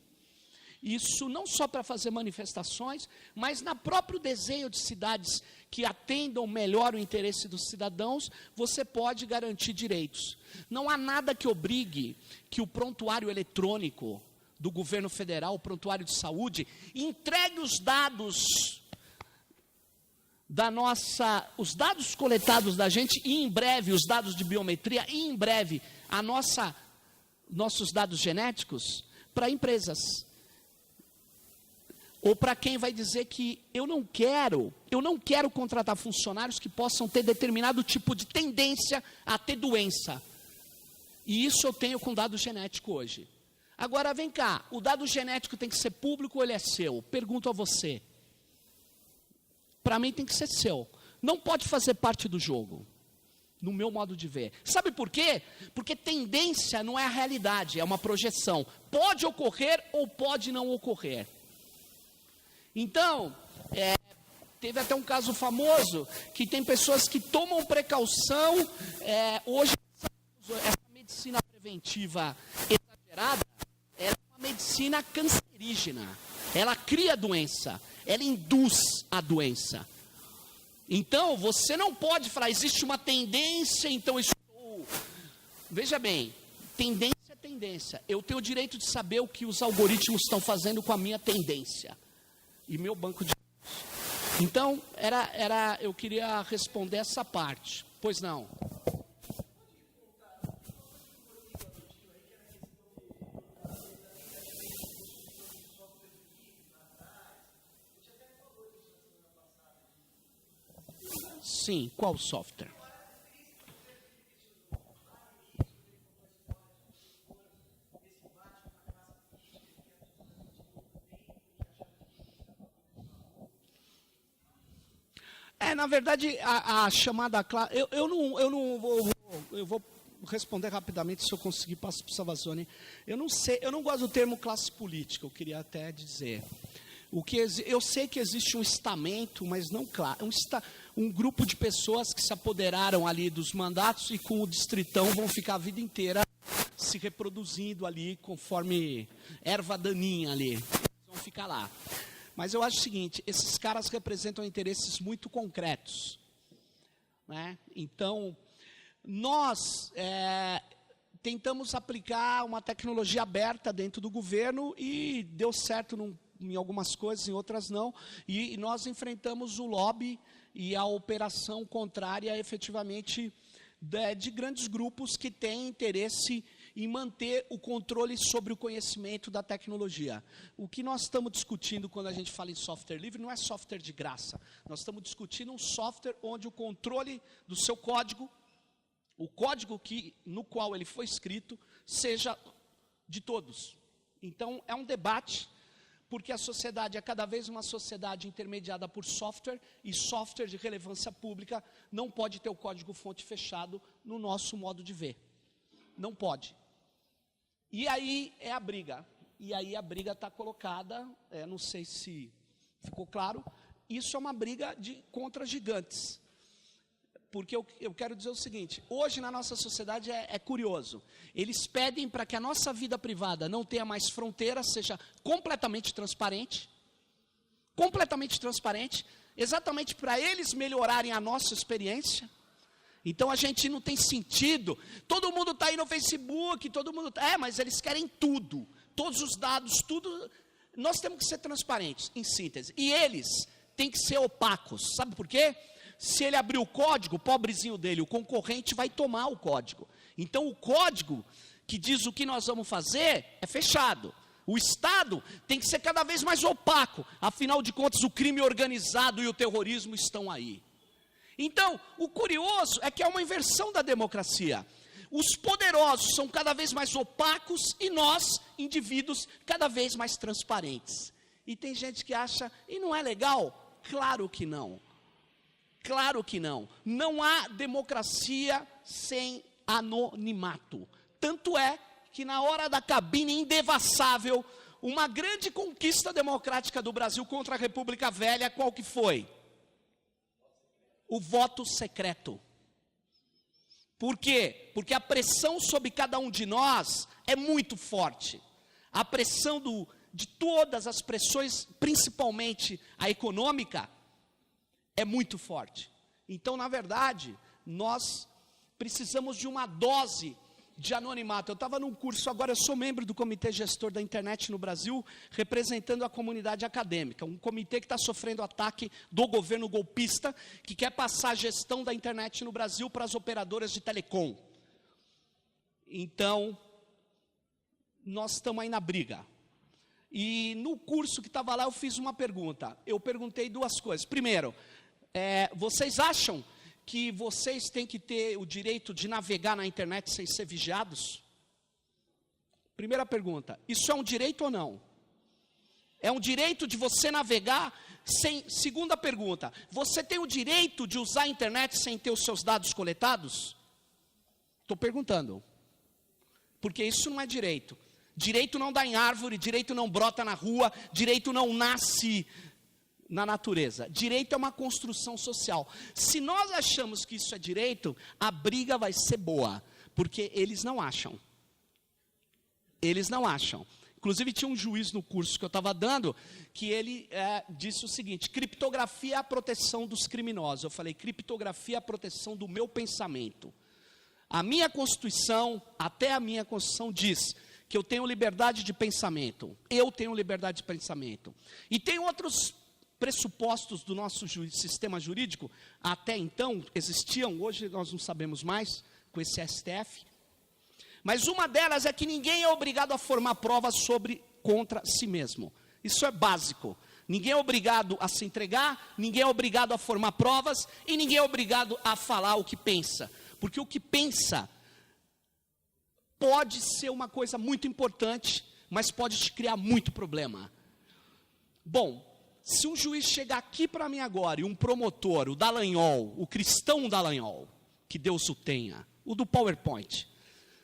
Isso não só para fazer manifestações, mas na próprio desenho de cidades que atendam melhor o interesse dos cidadãos, você pode garantir direitos. Não há nada que obrigue que o prontuário eletrônico do governo federal, o prontuário de saúde, entregue os dados os dados coletados da gente, e em breve os dados de biometria, e em breve nossos dados genéticos, para empresas. Ou para quem vai dizer que eu não quero contratar funcionários que possam ter determinado tipo de tendência a ter doença. E isso eu tenho com dado genético hoje. Agora, vem cá, o dado genético tem que ser público ou ele é seu? Pergunto a você. Para mim tem que ser seu. Não pode fazer parte do jogo, no meu modo de ver. Sabe por quê? Porque tendência não é a realidade, é uma projeção. Pode ocorrer ou pode não ocorrer. Então, teve até um caso famoso, que tem pessoas que tomam precaução, hoje essa medicina preventiva exagerada, ela é uma medicina cancerígena, ela cria doença, ela induz a doença. Então, você não pode falar, existe uma tendência, então estou... Veja bem, tendência é tendência, eu tenho o direito de saber o que os algoritmos estão fazendo com a minha tendência. E meu banco de dados. Então, eu queria responder essa parte. Pois não. Sim, qual software? Na verdade, a chamada classe... Eu vou responder rapidamente, se eu conseguir, passo para o Savazone. Eu não sei, eu não gosto do termo classe política, eu queria até dizer. Eu sei que existe um estamento, mas não claro, um grupo de pessoas que se apoderaram ali dos mandatos e com o distritão vão ficar a vida inteira se reproduzindo ali, conforme erva daninha ali. Eles vão ficar lá. Mas eu acho o seguinte, esses caras representam interesses muito concretos. Né? Então, nós tentamos aplicar uma tecnologia aberta dentro do governo e deu certo em algumas coisas, em outras não. E nós enfrentamos o lobby e a operação contrária, efetivamente, de grandes grupos que têm interesse em manter o controle sobre o conhecimento da tecnologia. O que nós estamos discutindo quando a gente fala em software livre não é software de graça. Nós estamos discutindo um software onde o controle do seu código, o código no qual ele foi escrito, seja de todos. Então, é um debate, porque a sociedade é cada vez uma sociedade intermediada por software, e software de relevância pública não pode ter o código-fonte fechado no nosso modo de ver. Não pode. E aí é a briga. E aí a briga está colocada, não sei se ficou claro, isso é uma briga contra gigantes. Porque eu quero dizer o seguinte, hoje na nossa sociedade é curioso. Eles pedem para que a nossa vida privada não tenha mais fronteiras, seja completamente transparente, exatamente para eles melhorarem a nossa experiência. Então a gente não tem sentido, todo mundo está aí no Facebook, todo mundo mas eles querem tudo, todos os dados, tudo. Nós temos que ser transparentes, em síntese, e eles têm que ser opacos, sabe por quê? Se ele abrir o código, o pobrezinho dele, o concorrente vai tomar o código. Então, o código que diz o que nós vamos fazer é fechado. O Estado tem que ser cada vez mais opaco. Afinal de contas, o crime organizado e o terrorismo estão aí. Então, o curioso é que é uma inversão da democracia. Os poderosos são cada vez mais opacos e nós, indivíduos, cada vez mais transparentes. E tem gente que acha, e não é legal? Claro que não. Claro que não. Não há democracia sem anonimato. Tanto é que na hora da cabine indevassável, uma grande conquista democrática do Brasil contra a República Velha, qual que foi? O voto secreto. Por quê? Porque a pressão sobre cada um de nós é muito forte. A pressão de todas as pressões, principalmente a econômica, é muito forte. Então, na verdade, nós precisamos de uma dose de anonimato. Eu estava num curso, agora eu sou membro do Comitê Gestor da Internet no Brasil, representando a comunidade acadêmica, um comitê que está sofrendo ataque do governo golpista, que quer passar a gestão da internet no Brasil para as operadoras de telecom. Então, nós estamos aí na briga. E no curso que estava lá, eu fiz uma pergunta. Eu perguntei duas coisas. Primeiro, vocês acham que vocês têm que ter o direito de navegar na internet sem ser vigiados? Primeira pergunta, isso é um direito ou não? É um direito de você navegar sem... Segunda pergunta, você tem o direito de usar a internet sem ter os seus dados coletados? Estou perguntando, porque isso não é direito. Direito não dá em árvore, direito não brota na rua, direito não nasce na natureza. Direito é uma construção social. Se nós achamos que isso é direito, a briga vai ser boa, porque eles não acham. Eles não acham. Inclusive tinha um juiz no curso que eu estava dando, que ele disse o seguinte: criptografia é a proteção dos criminosos. Eu falei, criptografia é a proteção do meu pensamento. A minha Constituição, até a minha Constituição diz que eu tenho liberdade de pensamento. Eu tenho liberdade de pensamento. E tem outros pressupostos do nosso sistema jurídico, até então existiam, hoje nós não sabemos mais, com esse STF. Mas uma delas é que ninguém é obrigado a formar provas contra si mesmo. Isso é básico. Ninguém é obrigado a se entregar, ninguém é obrigado a formar provas, e ninguém é obrigado a falar o que pensa. Porque o que pensa pode ser uma coisa muito importante, mas pode te criar muito problema. Bom, se um juiz chegar aqui para mim agora, e um promotor, o Dallagnol, o cristão Dallagnol, que Deus o tenha, o do PowerPoint,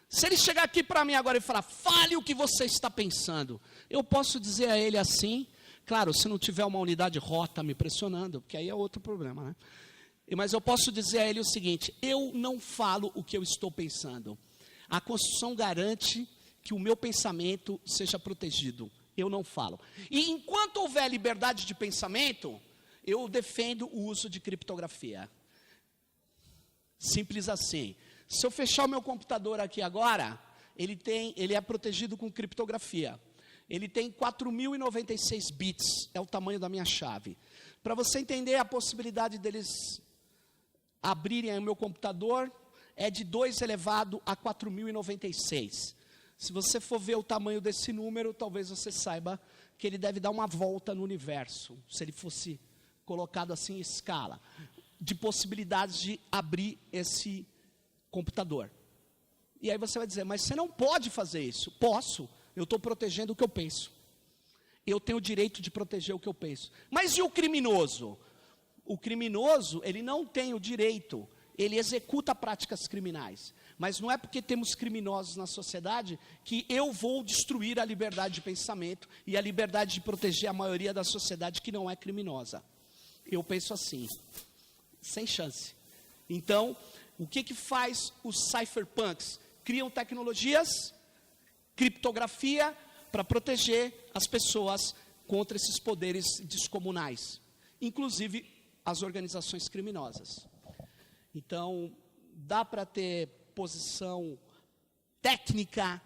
se ele chegar aqui para mim agora e falar, fale o que você está pensando, eu posso dizer a ele assim, claro, se não tiver uma unidade rota me pressionando, porque aí é outro problema, né? Mas eu posso dizer a ele o seguinte, eu não falo o que eu estou pensando. A Constituição garante que o meu pensamento seja protegido. Eu não falo. E enquanto houver liberdade de pensamento, eu defendo o uso de criptografia. Simples assim. Se eu fechar o meu computador aqui agora, ele é protegido com criptografia. Ele tem 4.096 bits, é o tamanho da minha chave. Para você entender a possibilidade deles abrirem o meu computador, é de 2 elevado a 4.096. Se você for ver o tamanho desse número, talvez você saiba que ele deve dar uma volta no universo, se ele fosse colocado assim em escala, de possibilidades de abrir esse computador. E aí você vai dizer, mas você não pode fazer isso. Posso, eu estou protegendo o que eu penso. Eu tenho o direito de proteger o que eu penso. Mas e o criminoso? O criminoso, ele não tem o direito, ele executa práticas criminais. Mas não é porque temos criminosos na sociedade que eu vou destruir a liberdade de pensamento e a liberdade de proteger a maioria da sociedade que não é criminosa. Eu penso assim, sem chance. Então, o que faz os cypherpunks? Criam tecnologias, criptografia, para proteger as pessoas contra esses poderes descomunais, inclusive as organizações criminosas. Então, dá para ter posição técnica,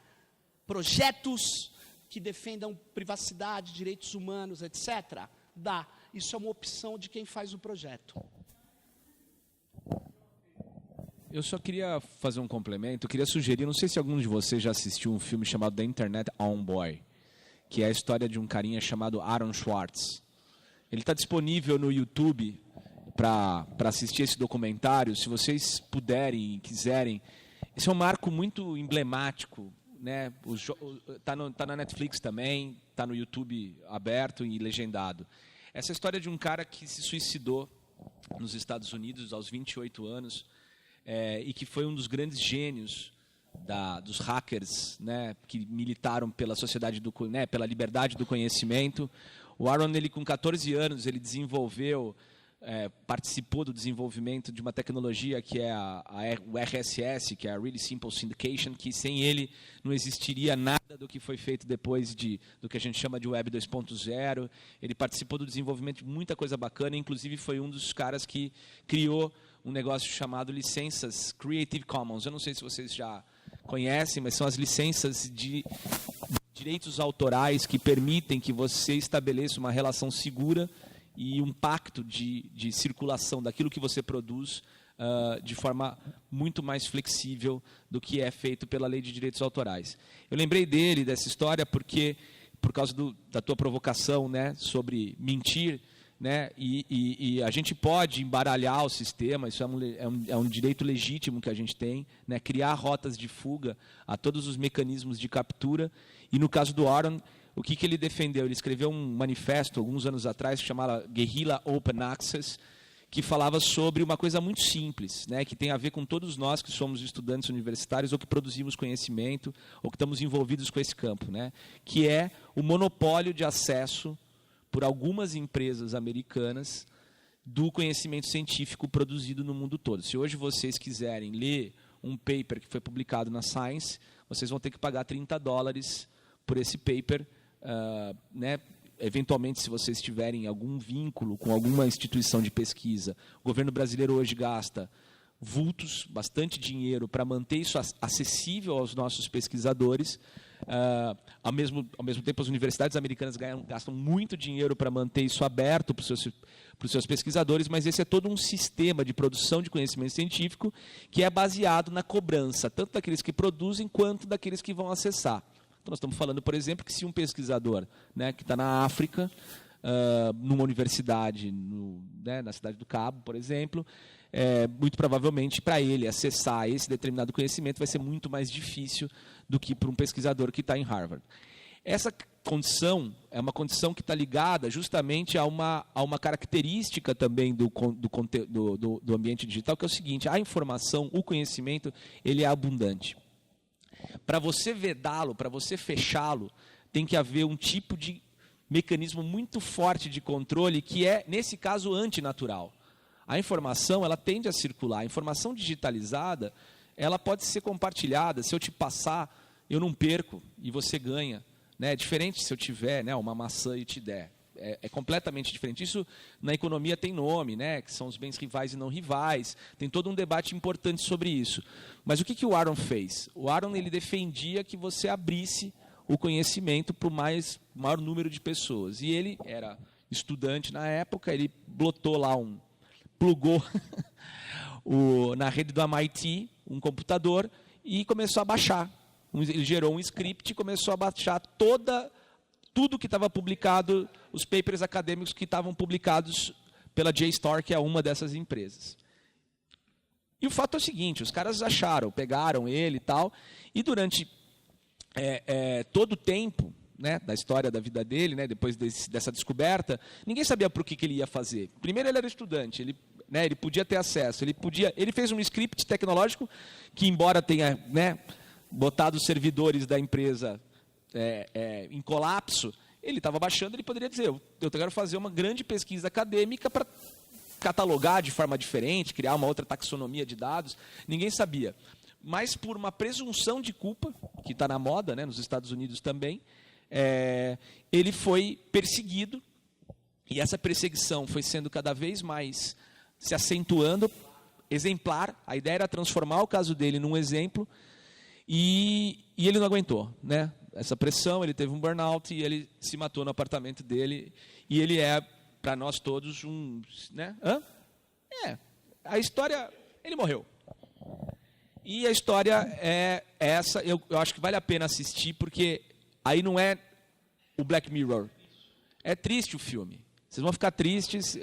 projetos que defendam privacidade, direitos humanos, etc. Dá. Isso é uma opção de quem faz o projeto. Eu só queria fazer um complemento, eu queria sugerir, não sei se algum de vocês já assistiu um filme chamado The Internet On Boy, que é a história de um carinha chamado Aaron Swartz. Ele está disponível no YouTube para assistir esse documentário, se vocês puderem e quiserem. Esse é um marco muito emblemático, né? Tá na Netflix também, está no YouTube aberto e legendado. Essa história de um cara que se suicidou nos Estados Unidos aos 28 anos, e que foi um dos grandes gênios dos hackers, né, que militaram pela sociedade pela liberdade do conhecimento. O Aaron, ele com 14 anos, ele desenvolveu, participou do desenvolvimento de uma tecnologia que é o RSS, que é a Really Simple Syndication, que sem ele não existiria nada do que foi feito depois do que a gente chama de Web 2.0. Ele participou do desenvolvimento de muita coisa bacana, inclusive foi um dos caras que criou um negócio chamado licenças Creative Commons. Eu não sei se vocês já conhecem, mas são as licenças de direitos autorais que permitem que você estabeleça uma relação segura e um pacto de circulação daquilo que você produz de forma muito mais flexível do que é feito pela lei de direitos autorais. Eu lembrei dessa história, porque por causa da tua provocação, né, sobre mentir, né, e a gente pode embaralhar o sistema, isso é um direito legítimo que a gente tem, né, criar rotas de fuga a todos os mecanismos de captura. E no caso do Aaron, o que ele defendeu? Ele escreveu um manifesto alguns anos atrás que chamava Guerrilla Open Access, que falava sobre uma coisa muito simples, né, que tem a ver com todos nós que somos estudantes universitários ou que produzimos conhecimento ou que estamos envolvidos com esse campo, né, que é o monopólio de acesso por algumas empresas americanas do conhecimento científico produzido no mundo todo. Se hoje vocês quiserem ler um paper que foi publicado na Science, vocês vão ter que pagar $30 por esse paper, né? Eventualmente, se vocês tiverem algum vínculo com alguma instituição de pesquisa, o governo brasileiro hoje gasta vultos, bastante dinheiro para manter isso acessível aos nossos pesquisadores. Ao mesmo tempo, as universidades americanas gastam muito dinheiro para manter isso aberto para os seus pesquisadores, mas esse é todo um sistema de produção de conhecimento científico que é baseado na cobrança, tanto daqueles que produzem quanto daqueles que vão acessar. Então, nós estamos falando, por exemplo, que se um pesquisador, né, que está na África, numa universidade na Cidade do Cabo, por exemplo, muito provavelmente para ele acessar esse determinado conhecimento vai ser muito mais difícil do que para um pesquisador que está em Harvard. Essa condição é uma condição que está ligada justamente a uma característica também do ambiente digital, que é o seguinte: a informação, o conhecimento, ele é abundante. Para você vedá-lo, para você fechá-lo, tem que haver um tipo de mecanismo muito forte de controle que é, nesse caso, antinatural. A informação, ela tende a circular. A informação digitalizada, ela pode ser compartilhada. Se eu te passar, eu não perco e você ganha, né? É diferente se eu tiver, né, uma maçã e te der. É completamente diferente. Isso na economia tem nome, né, que são os bens rivais e não rivais. Tem todo um debate importante sobre isso. Mas o que o Aaron fez? O Aaron, ele defendia que você abrisse o conhecimento para o maior número de pessoas. E ele era estudante na época, ele plugou na rede do MIT um computador e começou a baixar. Ele gerou um script e começou a baixar tudo que estava publicado, os papers acadêmicos que estavam publicados pela JSTOR, que é uma dessas empresas. E o fato é o seguinte: os caras pegaram ele e tal, e durante todo o tempo, né, da história da vida dele, né, depois dessa descoberta, ninguém sabia para o que ele ia fazer. Primeiro, ele era estudante, ele podia ter acesso, ele fez um script tecnológico que, embora tenha, né, botado os servidores da empresa em colapso, ele estava baixando, ele poderia dizer: eu quero fazer uma grande pesquisa acadêmica para catalogar de forma diferente, criar uma outra taxonomia de dados. Ninguém sabia. Mas por uma presunção de culpa, que está na moda, né, nos Estados Unidos também, ele foi perseguido, e essa perseguição foi sendo cada vez mais se acentuando, exemplar. A ideia era transformar o caso dele num exemplo, e ele não aguentou, né, essa pressão. Ele teve um burnout e ele se matou no apartamento dele, e ele para nós todos, né? A história, ele morreu. E a história é essa, eu acho que vale a pena assistir, porque aí não é o Black Mirror. É triste o filme. Vocês vão ficar tristes,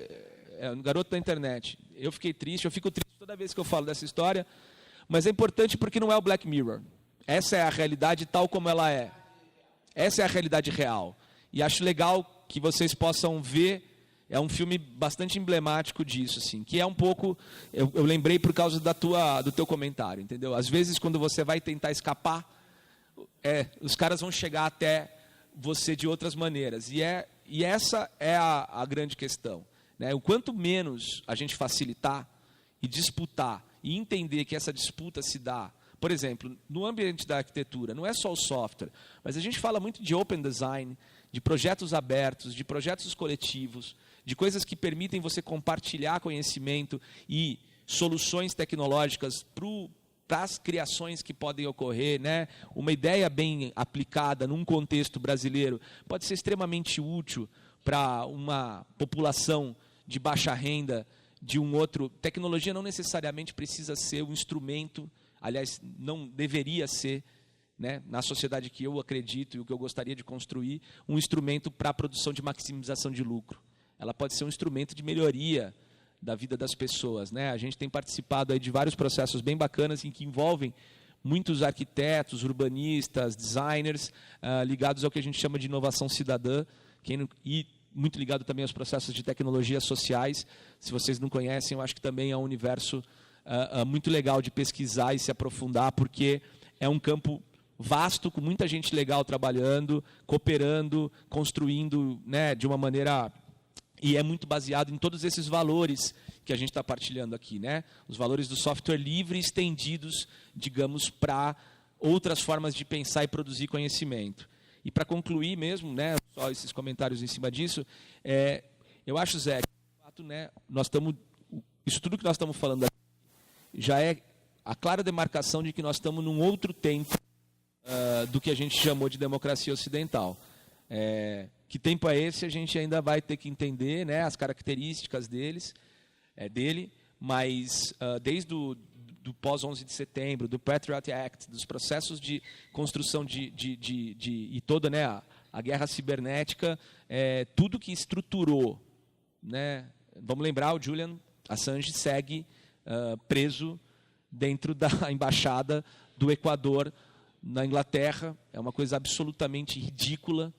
é um garoto da internet. Eu fiquei triste, eu fico triste toda vez que eu falo dessa história, mas é importante porque não é o Black Mirror. Essa é a realidade tal como ela é. Essa é a realidade real. E acho legal que vocês possam ver, é um filme bastante emblemático disso, assim, que é um pouco, eu lembrei por causa do teu comentário, entendeu? Às vezes quando você vai tentar escapar, os caras vão chegar até você de outras maneiras. E essa é a grande questão, né? O quanto menos a gente facilitar e disputar e entender que essa disputa se dá, por exemplo, no ambiente da arquitetura, não é só o software, mas a gente fala muito de open design, de projetos abertos, de projetos coletivos, de coisas que permitem você compartilhar conhecimento e soluções tecnológicas para as criações que podem ocorrer, né? Uma ideia bem aplicada num contexto brasileiro pode ser extremamente útil para uma população de baixa renda, de um outro. Tecnologia não necessariamente precisa ser um instrumento, aliás, não deveria ser, né, na sociedade que eu acredito e o que eu gostaria de construir, um instrumento para a produção de maximização de lucro. Ela pode ser um instrumento de melhoria da vida das pessoas, né? A gente tem participado aí de vários processos bem bacanas em que envolvem muitos arquitetos, urbanistas, designers, ligados ao que a gente chama de inovação cidadã, e muito ligado também aos processos de tecnologias sociais. Se vocês não conhecem, eu acho que também é um universo muito legal de pesquisar e se aprofundar, porque é um campo vasto, com muita gente legal trabalhando, cooperando, construindo, né, de uma maneira... E é muito baseado em todos esses valores que a gente está partilhando aqui, né? Os valores do software livre estendidos, digamos, para outras formas de pensar e produzir conhecimento. E para concluir mesmo, né, só esses comentários em cima disso, eu acho, Zé, que, de fato, né, isso tudo que nós estamos falando aqui já é a clara demarcação de que nós estamos num outro tempo do que a gente chamou de democracia ocidental. Que tempo é esse? A gente ainda vai ter que entender, né, as características dele, mas desde do pós-11 de setembro, do Patriot Act, dos processos de construção e toda, né, a guerra cibernética, tudo que estruturou, né, vamos lembrar, o Julian Assange segue preso dentro da embaixada do Equador na Inglaterra. É uma coisa absolutamente ridícula,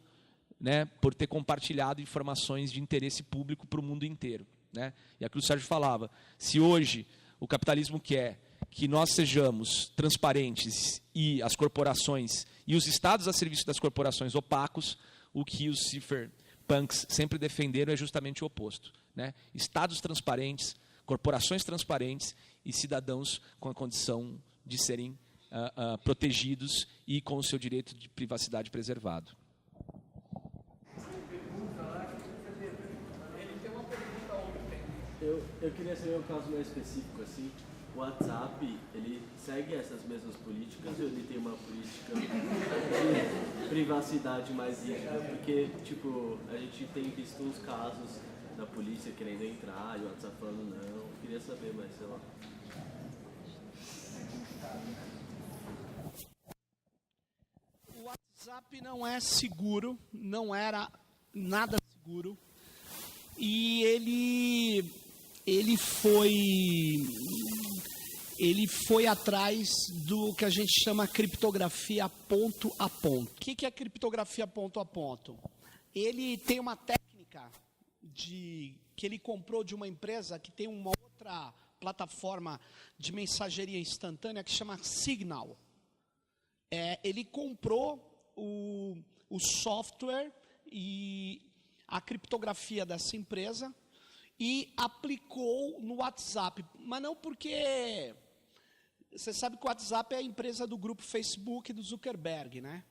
né, por ter compartilhado informações de interesse público para o mundo inteiro, né? E aquilo que o Sérgio falava, se hoje o capitalismo quer que nós sejamos transparentes e as corporações e os estados a serviço das corporações opacos, o que os cypherpunks sempre defenderam é justamente o oposto, né? Estados transparentes, corporações transparentes e cidadãos com a condição de serem protegidos e com o seu direito de privacidade preservado. Eu queria saber um caso mais específico, assim. O WhatsApp, ele segue essas mesmas políticas ou ele tem uma política de privacidade mais rígida? Porque, tipo, a gente tem visto uns casos da polícia querendo entrar e o WhatsApp falando não. Eu queria saber mais, sei lá. O WhatsApp não é seguro, não era nada seguro. E ele foi atrás do que a gente chama criptografia ponto a ponto. O que é criptografia ponto a ponto? Ele tem uma técnica que ele comprou de uma empresa que tem uma outra plataforma de mensageria instantânea que chama Signal. Ele comprou o software e a criptografia dessa empresa e aplicou no WhatsApp. Mas não porque... Você sabe que o WhatsApp é a empresa do grupo Facebook do Zuckerberg, né?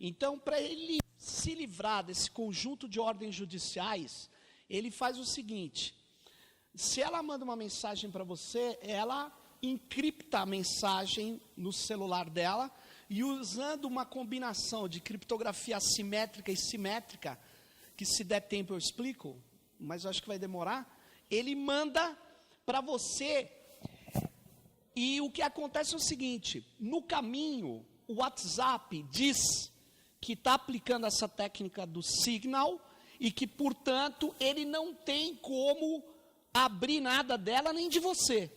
Então, para ele se livrar desse conjunto de ordens judiciais, ele faz o seguinte: se ela manda uma mensagem para você, ela encripta a mensagem no celular dela e, usando uma combinação de criptografia assimétrica e simétrica, que se der tempo eu explico, mas eu acho que vai demorar, ele manda para você E o que acontece é o seguinte, no caminho, o WhatsApp diz que está aplicando essa técnica do Signal e que, portanto, ele não tem como abrir nada dela nem de você,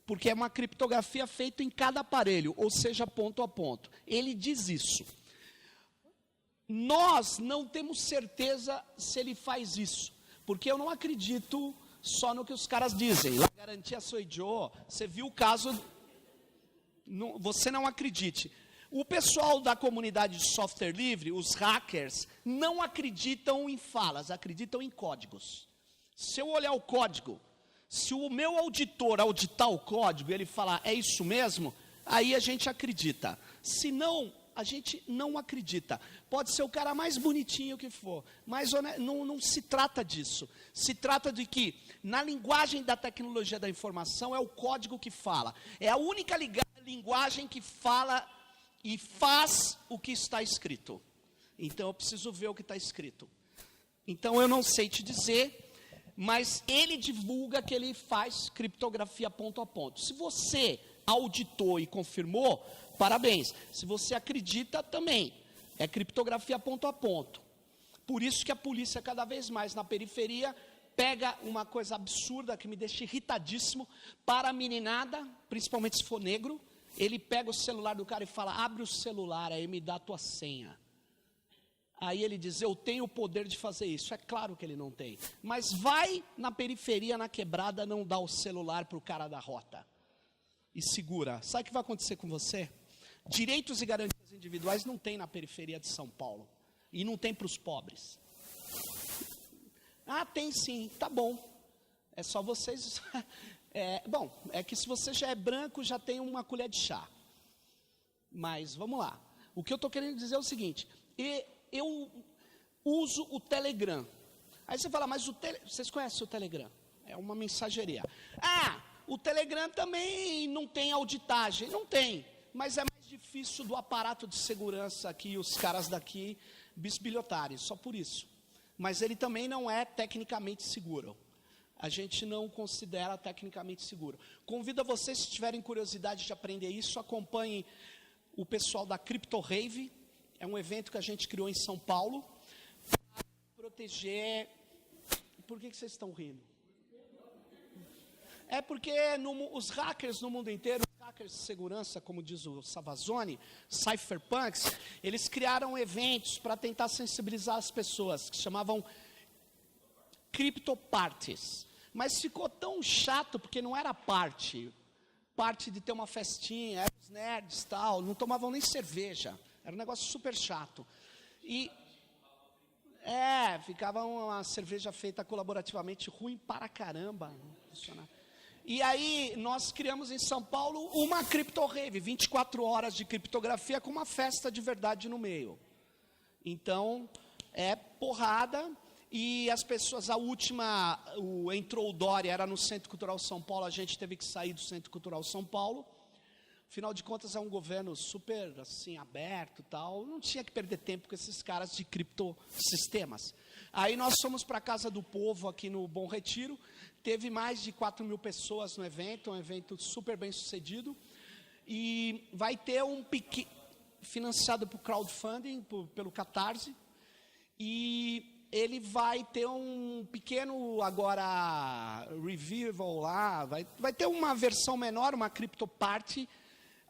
porque é uma criptografia feita em cada aparelho, ou seja, ponto a ponto. Ele diz isso. Nós não temos certeza se ele faz isso, porque eu não acredito só no que os caras dizem. La garantia sou eu. Você viu o caso, você não acredite. O pessoal da comunidade de software livre, os hackers, não acreditam em falas, acreditam em códigos. Se eu olhar o código, se o meu auditor auditar o código e ele falar, é isso mesmo, aí a gente acredita. Se não, a gente não acredita. Pode ser o cara mais bonitinho que for, mas não se trata disso. Se trata de que, na linguagem da tecnologia da informação, é o código que fala. É a única linguagem que fala e faz o que está escrito. Então, eu preciso ver o que está escrito. Então, eu não sei te dizer, mas ele divulga que ele faz criptografia ponto a ponto. Se você auditou e confirmou, parabéns. Se você acredita, também. É criptografia ponto a ponto. Por isso que a polícia, cada vez mais na periferia, pega uma coisa absurda que me deixa irritadíssimo, para a meninada, principalmente se for negro, ele pega o celular do cara e fala, abre o celular, aí me dá a tua senha. Aí ele diz, eu tenho o poder de fazer isso. É claro que ele não tem. Mas vai na periferia, na quebrada, não dá o celular para o cara da rota. E segura. Sabe o que vai acontecer com você? Direitos e garantias individuais não tem na periferia de São Paulo. E não tem para os pobres. Ah, tem sim. Tá bom. É só vocês... bom, é que se você já é branco, já tem uma colher de chá. Mas, vamos lá. O que eu estou querendo dizer é o seguinte... Eu uso o Telegram. Aí você fala, mas vocês conhecem o Telegram? É uma mensageria. Ah, o Telegram também não tem auditagem. Não tem, mas é mais difícil do aparato de segurança que os caras daqui bisbilhotarem, só por isso. Mas ele também não é tecnicamente seguro. A gente não considera tecnicamente seguro. Convido a vocês, se tiverem curiosidade de aprender isso, acompanhem o pessoal da Crypto Rave. É um evento que a gente criou em São Paulo para proteger... Por que vocês estão rindo? É porque os hackers no mundo inteiro, os hackers de segurança, como diz o Savazone, cypherpunks, eles criaram eventos para tentar sensibilizar as pessoas, que chamavam criptoparties. Mas ficou tão chato, porque não era parte de ter uma festinha, eram os nerds e tal, não tomavam nem cerveja. Era um negócio super chato. E, ficava uma cerveja feita colaborativamente ruim para caramba. E aí, nós criamos em São Paulo uma Crypto Rave, 24 horas de criptografia com uma festa de verdade no meio. Então, é porrada. E as pessoas, entrou o Dória, era no Centro Cultural São Paulo, a gente teve que sair do Centro Cultural São Paulo. Afinal de contas, é um governo super, assim, aberto e tal. Não tinha que perder tempo com esses caras de criptosistemas. Aí nós fomos para a Casa do Povo, aqui no Bom Retiro. Teve mais de 4.000 pessoas no evento, um evento super bem sucedido. E vai ter financiado por crowdfunding, pelo Catarse. E ele vai ter um pequeno, agora, revival lá. Vai ter uma versão menor, uma CryptoParty.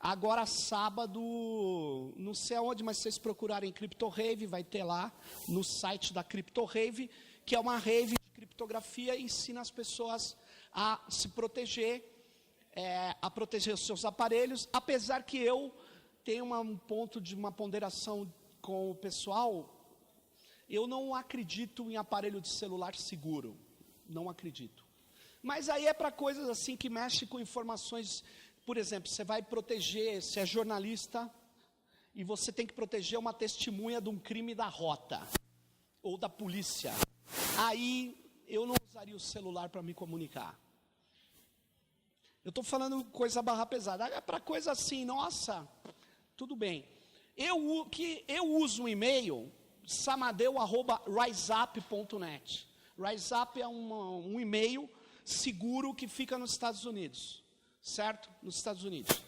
Agora, sábado, não sei aonde, mas se vocês procurarem Crypto Rave, vai ter lá no site da Crypto Rave, que é uma rave de criptografia e ensina as pessoas a se proteger, a proteger os seus aparelhos, apesar que eu tenho um ponto de uma ponderação com o pessoal, eu não acredito em aparelho de celular seguro, não acredito. Mas aí é para coisas assim que mexem com informações. Por exemplo, você vai proteger, se é jornalista, e você tem que proteger uma testemunha de um crime da rota, ou da polícia. Aí, eu não usaria o celular para me comunicar. Eu estou falando coisa barra pesada. É para coisa assim, nossa, tudo bem. Eu uso um e-mail, samadeu@riseup.net. RiseUp é um e-mail seguro que fica nos Estados Unidos. certo? Nos Estados Unidos.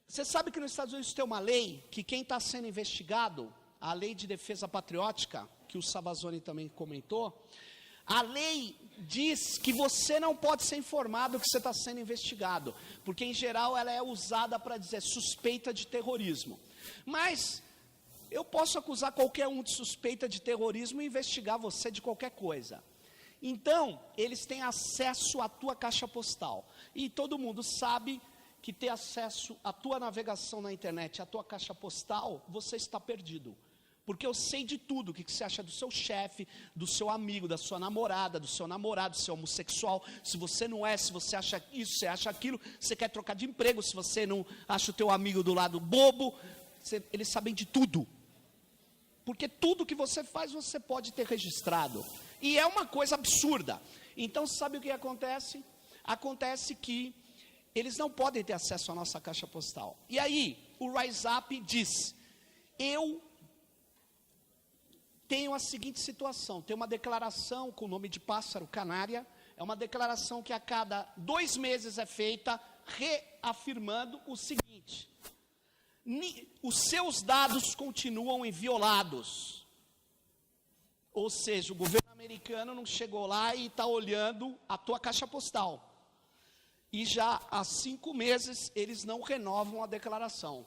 Você sabe que nos Estados Unidos tem uma lei que quem está sendo investigado, a lei de defesa patriótica, que o Savazone também comentou, a lei diz que você não pode ser informado que você está sendo investigado, porque em geral ela é usada para dizer suspeita de terrorismo. Mas eu posso acusar qualquer um de suspeita de terrorismo e investigar você de qualquer coisa. Então, eles têm acesso à tua caixa postal. E todo mundo sabe que ter acesso à tua navegação na internet, à tua caixa postal, você está perdido. Porque eu sei de tudo, o que você acha do seu chefe, do seu amigo, da sua namorada, do seu namorado, se é homossexual, se você não é, se você acha isso, se acha aquilo, você quer trocar de emprego, se você não acha o teu amigo do lado bobo, eles sabem de tudo. Porque tudo que você faz, você pode ter registrado. E é uma coisa absurda. Então, sabe o que acontece? Acontece que eles não podem ter acesso à nossa caixa postal. E aí, o RiseUp diz, eu tenho a seguinte situação, tem uma declaração com o nome de pássaro canária, é uma declaração que a cada 2 meses é feita, reafirmando o seguinte, os seus dados continuam inviolados. Ou seja, o governo americano não chegou lá e está olhando a tua caixa postal. E já há 5 meses eles não renovam a declaração.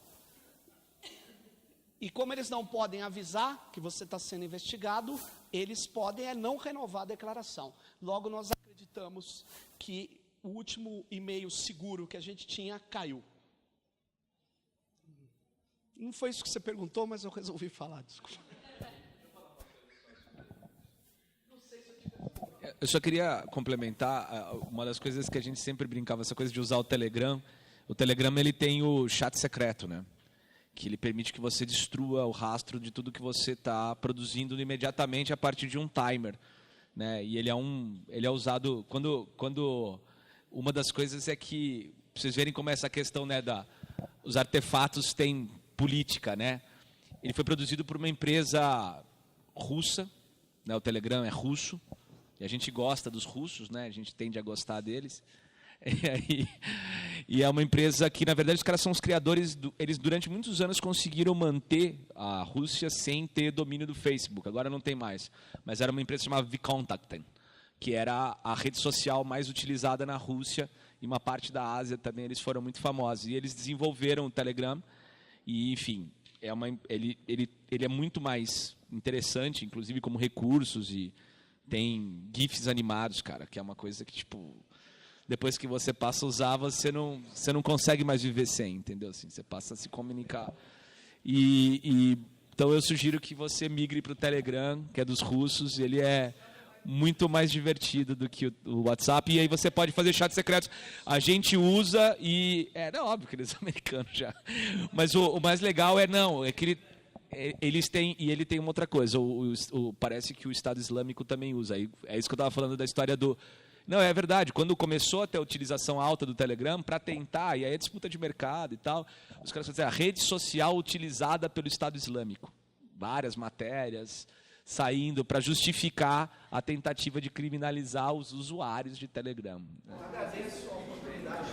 E como eles não podem avisar que você está sendo investigado, eles podem não renovar a declaração. Logo, nós acreditamos que o último e-mail seguro que a gente tinha caiu. Não foi isso que você perguntou, mas eu resolvi falar, desculpa. Eu só queria complementar uma das coisas que a gente sempre brincava, essa coisa de usar o Telegram. O Telegram ele tem o chat secreto, né? Que ele permite que você destrua o rastro de tudo que você está produzindo imediatamente a partir de um timer, né? E ele é usado quando uma das coisas é que vocês verem como essa questão, né, os artefatos têm política, né? Ele foi produzido por uma empresa russa, né? O Telegram é russo. E a gente gosta dos russos, né? A gente tende a gostar deles. E é uma empresa que, na verdade, os caras são os criadores. Eles, durante muitos anos, conseguiram manter a Rússia sem ter domínio do Facebook. Agora não tem mais. Mas era uma empresa chamada VKontakte, que era a rede social mais utilizada na Rússia. E uma parte da Ásia também, eles foram muito famosos. E eles desenvolveram o Telegram. E, enfim, ele é muito mais interessante, inclusive como recursos e... Tem GIFs animados, cara, que é uma coisa que, tipo, depois que você passa a usar, você não consegue mais viver sem, entendeu? Assim, você passa a se comunicar. Então, eu sugiro que você migre para o Telegram, que é dos russos, ele é muito mais divertido do que o WhatsApp, e aí você pode fazer chats secretos. A gente usa e... É óbvio que eles são americanos já. Mas o mais legal é que ele tem uma outra coisa, parece que o Estado Islâmico também usa, é isso que eu estava falando da história do... Não, é verdade, quando começou a ter a utilização alta do Telegram, para tentar, e aí a disputa de mercado e tal, os caras falam a rede social utilizada pelo Estado Islâmico, várias matérias saindo para justificar a tentativa de criminalizar os usuários de Telegram. Eu agradeço a oportunidade.